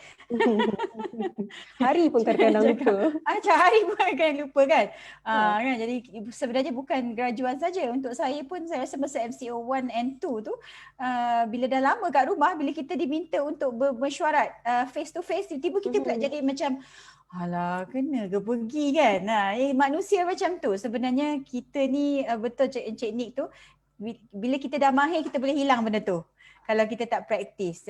Hari pun kadang-kadang lupa. Hari pun akan lupa kan. Kan. Jadi sebenarnya bukan graduan saja. Untuk saya pun saya rasa masa MCO 1 and 2 tu bila dah lama kat rumah, bila kita diminta untuk bermesyuarat face to face, tiba-tiba kita pula jadi macam alah, kena ke pergi kan. Manusia macam tu. Sebenarnya kita ni betul Encik Nick tu, bila kita dah mahir kita boleh hilang benda tu. Kalau kita tak praktis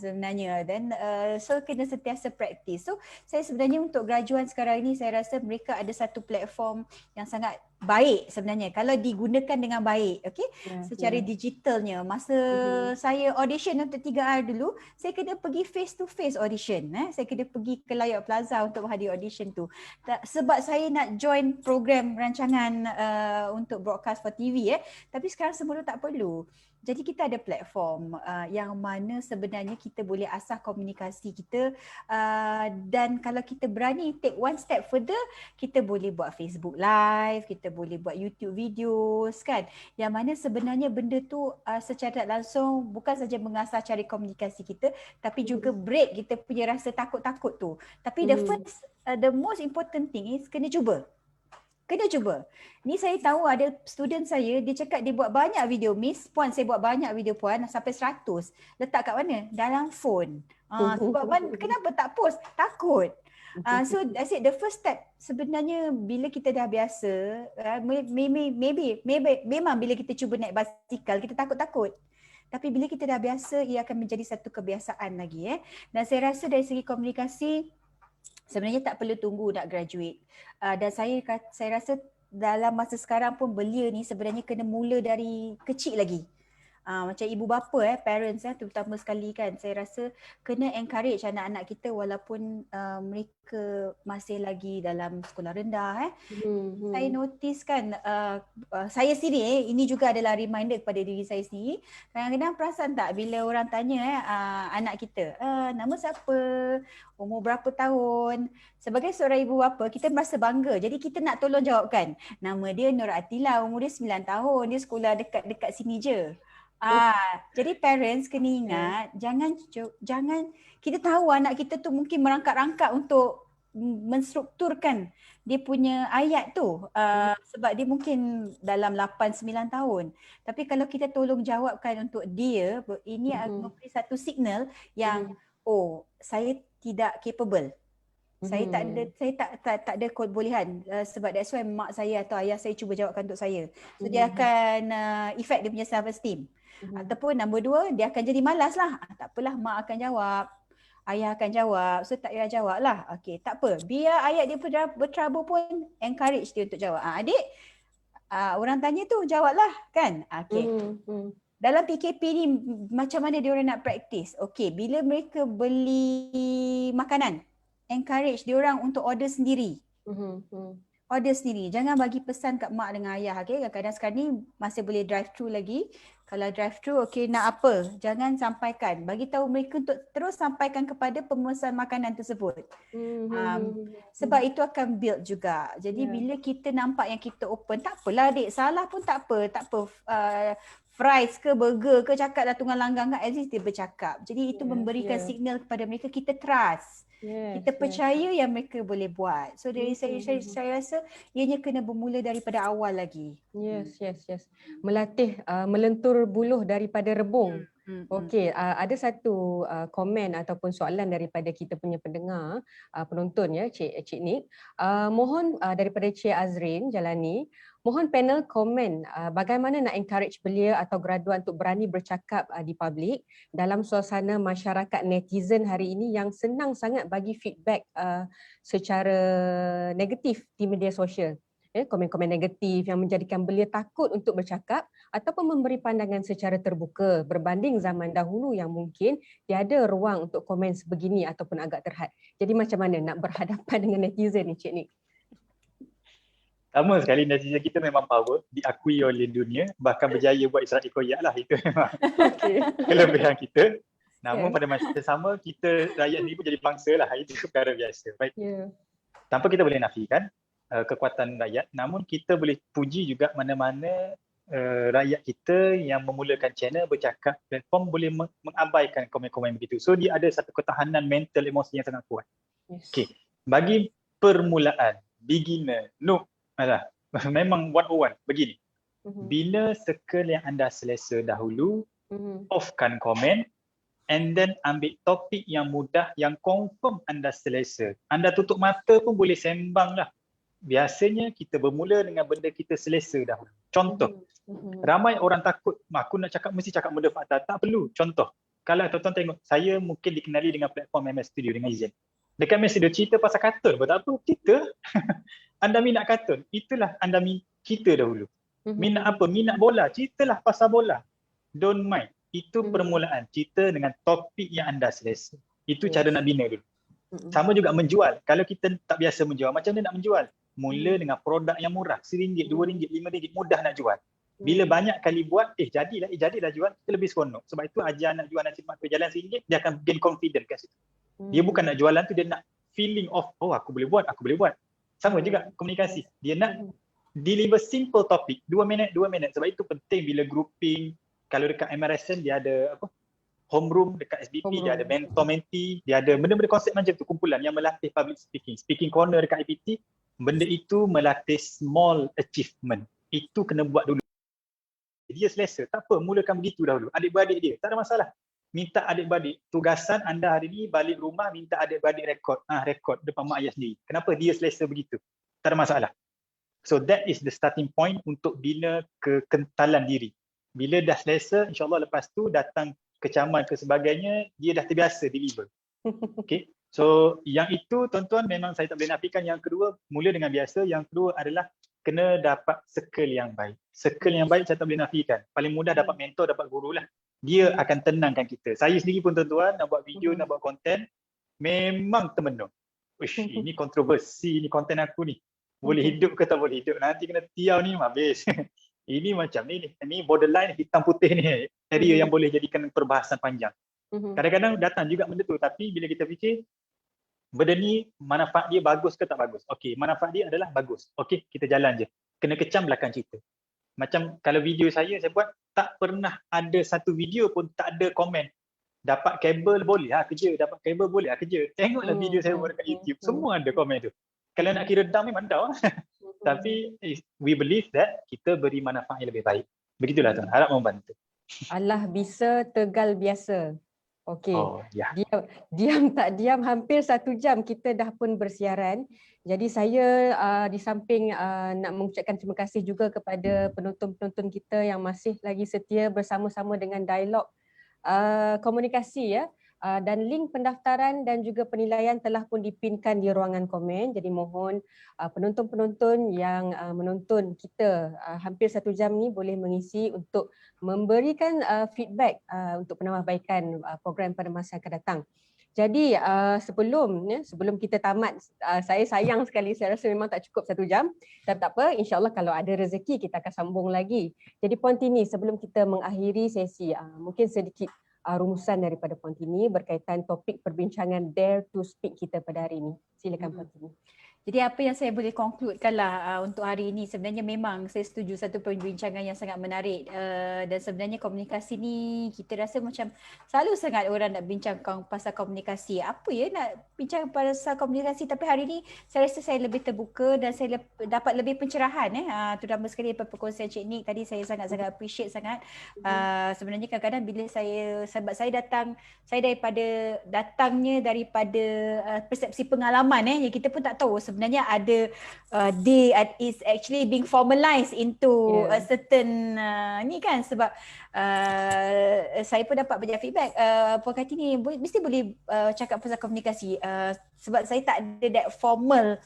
sebenarnya. Dan so kena sentiasa praktis. So saya sebenarnya untuk graduan sekarang ni saya rasa mereka ada satu platform yang sangat baik sebenarnya kalau digunakan dengan baik, okey. Secara digitalnya. Masa saya audition untuk 3R dulu, saya kena pergi face to face audition. Saya kena pergi ke Layak Plaza untuk menghadiri audition tu. Sebab saya nak join program rancangan untuk broadcast for TV tapi sekarang semua tak perlu. Jadi kita ada platform yang mana sebenarnya kita boleh asah komunikasi kita dan kalau kita berani take one step further, kita boleh buat Facebook Live, kita boleh buat YouTube videos kan, yang mana sebenarnya benda tu secara langsung bukan saja mengasah cara komunikasi kita tapi juga break kita punya rasa takut-takut tu. Tapi the most important thing is kena cuba. Ni saya tahu ada student saya, dia cakap dia buat banyak video. Miss Puan, saya buat banyak video Puan, sampai 100. Letak kat mana? Dalam phone. Sebab kenapa tak post? Takut. So I said the first step sebenarnya bila kita dah biasa, maybe memang bila kita cuba naik basikal kita takut-takut. Tapi bila kita dah biasa, ia akan menjadi satu kebiasaan lagi. Dan saya rasa dari segi komunikasi, sebenarnya tak perlu tunggu nak graduate. Dan saya rasa dalam masa sekarang pun belia ni sebenarnya kena mula dari kecil lagi. Macam ibu bapa parents terutama sekali kan, saya rasa kena encourage anak-anak kita walaupun mereka masih lagi dalam sekolah rendah. Saya notice kan saya sendiri ini juga adalah reminder kepada diri saya sendiri. Kadang-kadang perasan tak bila orang tanya anak kita nama siapa, umur berapa tahun, sebagai seorang ibu bapa kita merasa bangga. Jadi kita nak tolong jawabkan, nama dia Nur Atila, umur dia 9 tahun, dia sekolah dekat sini je. Jadi parents kena ingat jangan kita tahu anak kita tu mungkin merangkak-rangkak untuk menstrukturkan dia punya ayat tu sebab dia mungkin dalam 8-9 tahun. Tapi kalau kita tolong jawabkan untuk dia, ini akan memberi satu signal yang saya tidak capable. Saya tak ada kebolehan sebab that's why mak saya atau ayah saya cuba jawabkan untuk saya. So dia akan effect dia punya self esteem. Ataupun nombor 2, dia akan jadi malas lah. Tak apalah, mak akan jawab, ayah akan jawab, so tak payah jawab lah. Okay, tak apa. Biar ayat dia bertrouble pun encourage dia untuk jawab. Adik, Orang tanya tu jawablah kan. Okey. Dalam PKP ni macam mana diorang nak praktis? Okey, bila mereka beli makanan, encourage diorang untuk order sendiri. Order sendiri. Jangan bagi pesan kat mak dengan ayah. Okay? Kadang-kadang sekarang ni masih boleh drive thru lagi. Kalau drive thru, okay, nak apa? Jangan sampaikan. Bagi tahu mereka untuk terus sampaikan kepada pemesan makanan tersebut. Sebab itu akan build juga. Jadi bila kita nampak yang kita open, tak apalah adik, salah pun tak apa. Tak apa. Fries ke burger ke cakap dah tunggal langgang kan, at least dia bercakap. Jadi itu memberikan signal kepada mereka kita trust. Kita percaya yang mereka boleh buat. So dari saya rasa ianya kena bermula daripada awal lagi. Yes. Melatih melentur buluh daripada rebung. Okey, ada satu komen ataupun soalan daripada kita punya pendengar, penonton ya, Cik Nik. Mohon daripada Cik Azrin Jalani, mohon panel komen bagaimana nak encourage belia atau graduan untuk berani bercakap di publik dalam suasana masyarakat netizen hari ini yang senang sangat bagi feedback secara negatif di media sosial. Komen-komen negatif yang menjadikan belia takut untuk bercakap ataupun memberi pandangan secara terbuka berbanding zaman dahulu yang mungkin tiada ruang untuk komen sebegini ataupun agak terhad. Jadi macam mana nak berhadapan dengan netizen ni, Cik Nik? Sama sekali, netizen kita memang power, diakui oleh dunia, bahkan berjaya buat Israel koyak lah. Itu memang kelebihan kita. Namun pada masa yang sama, kita rakyat ni pun jadi bangsa lah. Itu perkara biasa. Baik. Tanpa kita boleh nafikan kekuatan rakyat, namun kita boleh puji juga mana-mana rakyat kita yang memulakan channel, bercakap, platform boleh mengabaikan komen-komen begitu. So dia ada satu ketahanan mental, emosi yang sangat kuat. Okay. Bagi permulaan, beginner, noob, memang 101 begini. Bila circle yang anda selesa dahulu, offkan komen, and then ambil topik yang mudah, yang confirm anda selesa. Anda tutup mata pun boleh sembang lah. Biasanya kita bermula dengan benda kita selesa dahulu. Contoh, ramai orang takut, aku nak cakap mesti cakap benda fakta. Tak perlu. Contoh, kalau tuan-tuan tengok, saya mungkin dikenali dengan platform MS Studio dengan izin. Dekat MS Studio cerita pasal kartun, betul apa? Cerita. Anda minat kartun, itulah anda cerita dahulu. Minat apa? Minat bola, ceritalah pasal bola. Don't mind. Itu permulaan, cerita dengan topik yang anda selesa. Itu cara nak bina dulu. Sama juga menjual. Kalau kita tak biasa menjual, macam mana nak menjual? Mula dengan produk yang murah, RM1, RM2, RM5, mudah nak jual. Bila banyak kali buat, jadilah jual, kita lebih seronok. Sebab itu ajar anak jual nasi mak jalan RM1, dia akan gain confident kat situ. Dia bukan nak jualan tu, dia nak feeling of, oh aku boleh buat. Sama juga komunikasi. Dia nak deliver simple topik, 2 minit. Sebab itu penting bila grouping. Kalau dekat MRSN dia ada apa? Homeroom, dekat SBP dia ada mentor-mentee, dia ada benda-benda konsep macam tu, kumpulan yang melatih public speaking. Speaking corner dekat IPT, benda itu melatih small achievement. Itu kena buat dulu. Dia selesa, tak apa, mulakan begitu dahulu. Adik-beradik dia, tak ada masalah. Minta adik-beradik, tugasan anda hari ni balik rumah, minta adik-beradik rekod. Rekod depan mak ayah sendiri. Kenapa dia selesa begitu? Tak ada masalah. So that is the starting point untuk bina kekentalan diri. Bila dah selesa, insyaAllah lepas tu datang kecaman ke sebagainya, dia dah terbiasa deliver. Okay. So yang itu tuan-tuan memang saya tak boleh nafikan. Yang kedua, mula dengan biasa. Yang kedua adalah kena dapat circle yang baik. Circle yang baik saya tak boleh nafikan. Paling mudah dapat mentor, dapat guru lah. Dia akan tenangkan kita. Saya sendiri pun tuan-tuan, nak buat video, nak buat konten, memang termenung. Ini kontroversi, ini konten aku ni. Boleh hidup ke tak boleh hidup? Nanti kena tiaw ni, habis. Ini macam ni. Ini borderline hitam putih ni. Area yang boleh jadikan perbahasan panjang. Kadang-kadang datang juga benda tu. Tapi bila kita fikir, benda ni manfaat dia bagus ke tak bagus? Okey, manfaat dia adalah bagus. Okey, kita jalan je. Kena kecam belakang cerita. Macam kalau video saya buat, tak pernah ada satu video pun tak ada komen. Dapat kabel boleh kerja, dapat kabel boleh kerja. Tengoklah video saya buat dekat YouTube. Semua ada komen tu. Kalau nak kira dam memang dah. Tapi we believe that kita beri manfaat yang lebih baik. Begitulah tuan, harap membantu. Allah bisa, tegal biasa. Okey. Oh, ya. Diam tak diam hampir 1 jam kita dah pun bersiaran. Jadi saya di samping nak mengucapkan terima kasih juga kepada penonton-penonton kita yang masih lagi setia bersama-sama dengan dialog komunikasi ya. Dan link pendaftaran dan juga penilaian telah pun dipinkan di ruangan komen. Jadi mohon penonton-penonton yang menonton kita hampir 1 jam ni boleh mengisi untuk memberikan feedback untuk penambahbaikan program pada masa akan datang. Jadi sebelum kita tamat, saya sayang sekali, saya rasa memang tak cukup 1 jam. Dan tak apa, insyaAllah kalau ada rezeki kita akan sambung lagi. Jadi Puan Tini, sebelum kita mengakhiri sesi, mungkin sedikit rumusan daripada Puan Tini berkaitan topik perbincangan Dare to Speak kita pada hari ini. Silakan Puan Tini. Jadi apa yang saya boleh concludekan lah untuk hari ini, sebenarnya memang saya setuju satu perbincangan yang sangat menarik, dan sebenarnya komunikasi ni kita rasa macam selalu sangat orang nak bincangkan pasal komunikasi. Apa ya nak bincang pasal komunikasi, tapi hari ni saya rasa saya lebih terbuka dan saya dapat lebih pencerahan terutama sekali daripada perkongsian Cik Nick tadi. Saya sangat-sangat appreciate sangat. Sebenarnya kadang-kadang bila sebab saya datangnya daripada persepsi pengalaman yang kita pun tak tahu sebenarnya ada day is actually being formalized into a certain ni kan, sebab saya pun dapat banyak feedback. Puan Kartini mesti boleh cakap pasal komunikasi, sebab saya tak ada that formal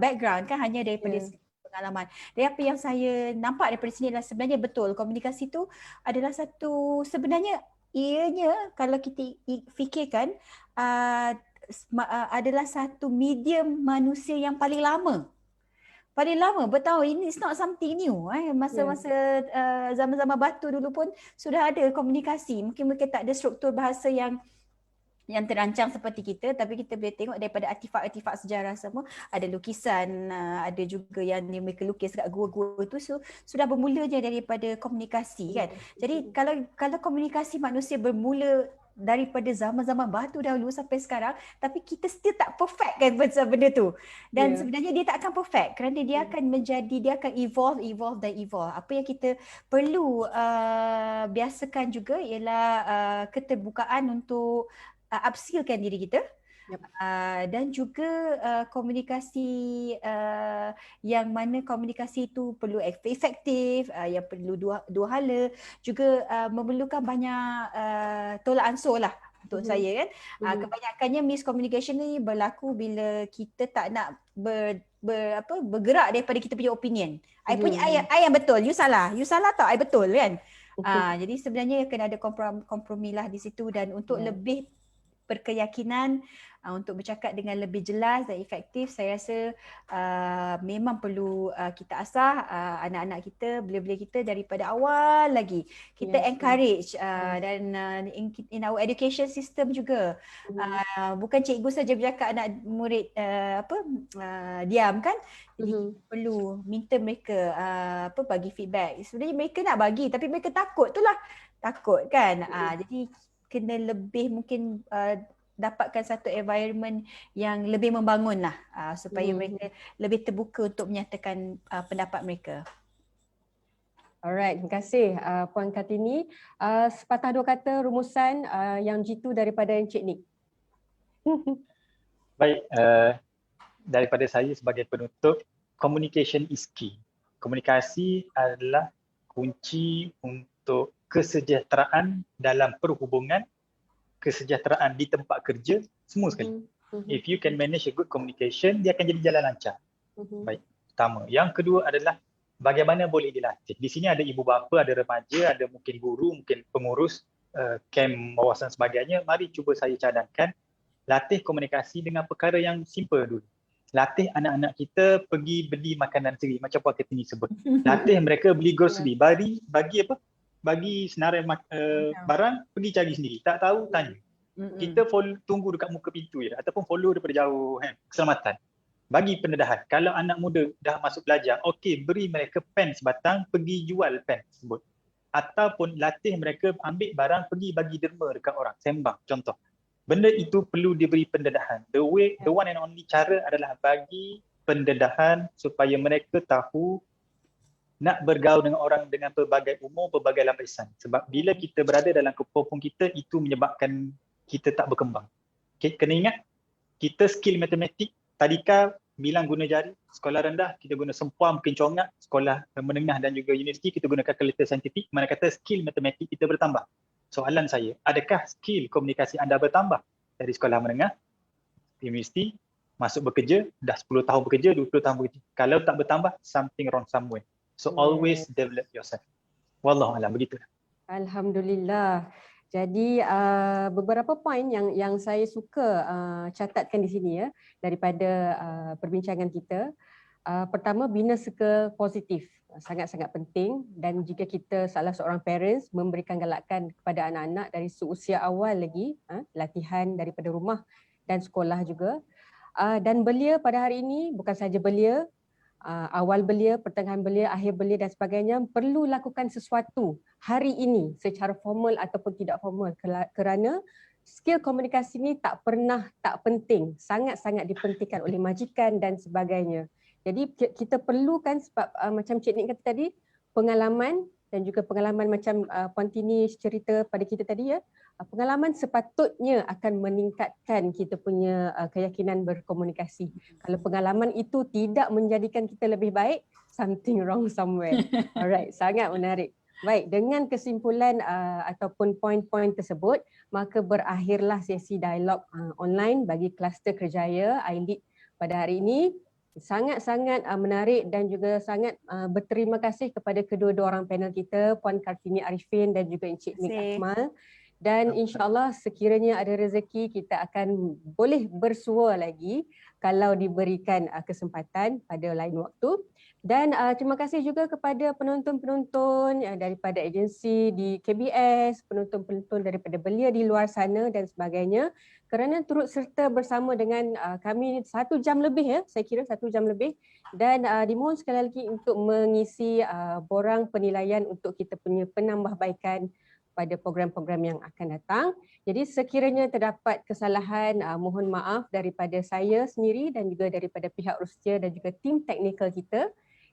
background kan, hanya daripada pengalaman. Dan apa yang saya nampak daripada sini adalah sebenarnya betul, komunikasi tu adalah satu, sebenarnya ianya kalau kita fikirkan adalah satu medium manusia yang paling lama bertahun. Ini is not something new. Masa-masa zaman-zaman batu dulu pun sudah ada komunikasi. Mungkin mereka tak ada struktur bahasa yang terancang seperti kita, tapi kita boleh tengok daripada artifak-artifak sejarah semua, ada lukisan, ada juga yang mereka lukis kat gua-gua itu, sudah bermulanya daripada komunikasi kan. Jadi kalau komunikasi manusia bermula daripada zaman-zaman batu dahulu sampai sekarang, tapi kita still tak perfect kan pasal benda tu. Dan sebenarnya dia tak akan perfect kerana dia akan dia akan evolve. Apa yang kita perlu biasakan juga ialah keterbukaan untuk upskillkan diri kita. Dan juga komunikasi yang mana komunikasi itu perlu efektif, yang perlu dua hala, juga memerlukan banyak tolak ansur lah untuk saya kan. Kebanyakannya miscommunication ni berlaku bila kita tak nak bergerak daripada kita punya opinion. I punya I yang betul, you salah tau, I betul kan. Jadi sebenarnya kena ada kompromi lah di situ, dan untuk lebih berkeyakinan, untuk bercakap dengan lebih jelas dan efektif, saya rasa memang perlu kita asah anak-anak kita, belia-belia kita daripada awal lagi. Kita encourage dan in our education system juga, bukan cikgu saja bercakap, anak murid diam kan. Jadi perlu minta mereka bagi feedback. Sebenarnya mereka nak bagi tapi mereka takut kan. Jadi kena lebih mungkin dapatkan satu environment yang lebih membangun lah, supaya mereka lebih terbuka untuk menyatakan pendapat mereka. Alright, terima kasih Puan Kartini. Sepatah dua kata rumusan yang jitu daripada Encik Nick. Baik, daripada saya sebagai penutup, communication is key. Komunikasi adalah kunci untuk kesejahteraan dalam perhubungan, kesejahteraan di tempat kerja, semua sekali. If you can manage a good communication, dia akan jadi jalan lancar. Baik, pertama. Yang kedua adalah bagaimana boleh dilatih. Di sini ada ibu bapa, ada remaja, ada mungkin guru, mungkin pengurus kem wawasan sebagainya. Mari cuba saya cadangkan, latih komunikasi dengan perkara yang simple dulu. Latih anak-anak kita pergi beli makanan sendiri, macam Puan Kartini sebut. Latih mereka beli grocery, bagi senarai barang, pergi cari sendiri. Tak tahu, tanya. Kita tunggu dekat muka pintu je, ataupun follow daripada jauh, keselamatan. Bagi pendedahan. Kalau anak muda dah masuk belajar, okey, beri mereka pen sebatang, pergi jual pen tersebut. Ataupun latih mereka ambil barang, pergi bagi derma dekat orang, sembang, contoh. Benda itu perlu diberi pendedahan. The one and only cara adalah bagi pendedahan supaya mereka tahu nak bergaul dengan orang dengan pelbagai umur, pelbagai lapisan. Sebab bila kita berada dalam kampung kita, itu menyebabkan kita tak berkembang. Okay, kena ingat, kita skill matematik, tadika bilang guna jari, sekolah rendah kita guna sempuang, mungkin congak, sekolah menengah dan juga universiti kita guna kalkulator saintifik, mana kata skill matematik kita bertambah. soalan saya, adakah skill komunikasi anda bertambah dari sekolah menengah, universiti, masuk bekerja, dah 10 tahun bekerja, 20 tahun bekerja. Kalau tak bertambah, something wrong somewhere. So always develop yourself. Wallahualam, begitulah. Alhamdulillah. Jadi beberapa poin yang saya suka catatkan di sini ya daripada perbincangan kita. Pertama, bina suka positif. Sangat-sangat penting, dan jika kita salah seorang parents memberikan galakan kepada anak-anak dari seusia awal lagi, latihan daripada rumah dan sekolah juga. Dan belia pada hari ini bukan saja belia, awal belia, pertengahan belia, akhir belia dan sebagainya, perlu lakukan sesuatu hari ini secara formal ataupun tidak formal, kerana skill komunikasi ini tak pernah tak penting, sangat-sangat dipentingkan oleh majikan dan sebagainya. Jadi kita perlukan sebab macam Cik Nik kata tadi, pengalaman dan juga pengalaman macam Puan Tini cerita pada kita tadi ya, pengalaman sepatutnya akan meningkatkan kita punya keyakinan berkomunikasi. Kalau pengalaman itu tidak menjadikan kita lebih baik, something wrong somewhere. Alright, sangat menarik. Baik, dengan kesimpulan ataupun poin-poin tersebut, maka berakhirlah sesi dialog online bagi kluster kerjaya iLead pada hari ini. Sangat-sangat menarik dan juga sangat berterima kasih kepada kedua-dua orang panel kita, Puan Kartini Arifin dan juga Encik Nik Akmal. Dan insyaAllah sekiranya ada rezeki, kita akan boleh bersua lagi kalau diberikan kesempatan pada lain waktu. Dan terima kasih juga kepada penonton-penonton daripada agensi di KBS, penonton-penonton daripada belia di luar sana dan sebagainya, kerana turut serta bersama dengan kami 1 jam lebih ya, saya kira 1 jam lebih. Dan dimohon sekali lagi untuk mengisi borang penilaian untuk kita punya penambahbaikan pada program-program yang akan datang. Jadi sekiranya terdapat kesalahan, mohon maaf daripada saya sendiri dan juga daripada pihak Rustia dan juga tim teknikal kita.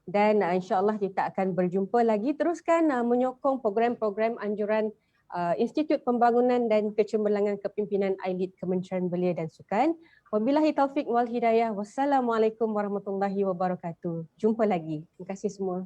Dan insyaAllah kita akan berjumpa lagi. Teruskan menyokong program-program anjuran Institut Pembangunan dan Kecemerlangan Kepimpinan iLead Kementerian Belia dan Sukan. Wabillahi taufik wal hidayah. Wassalamualaikum warahmatullahi wabarakatuh. Jumpa lagi. Terima kasih semua.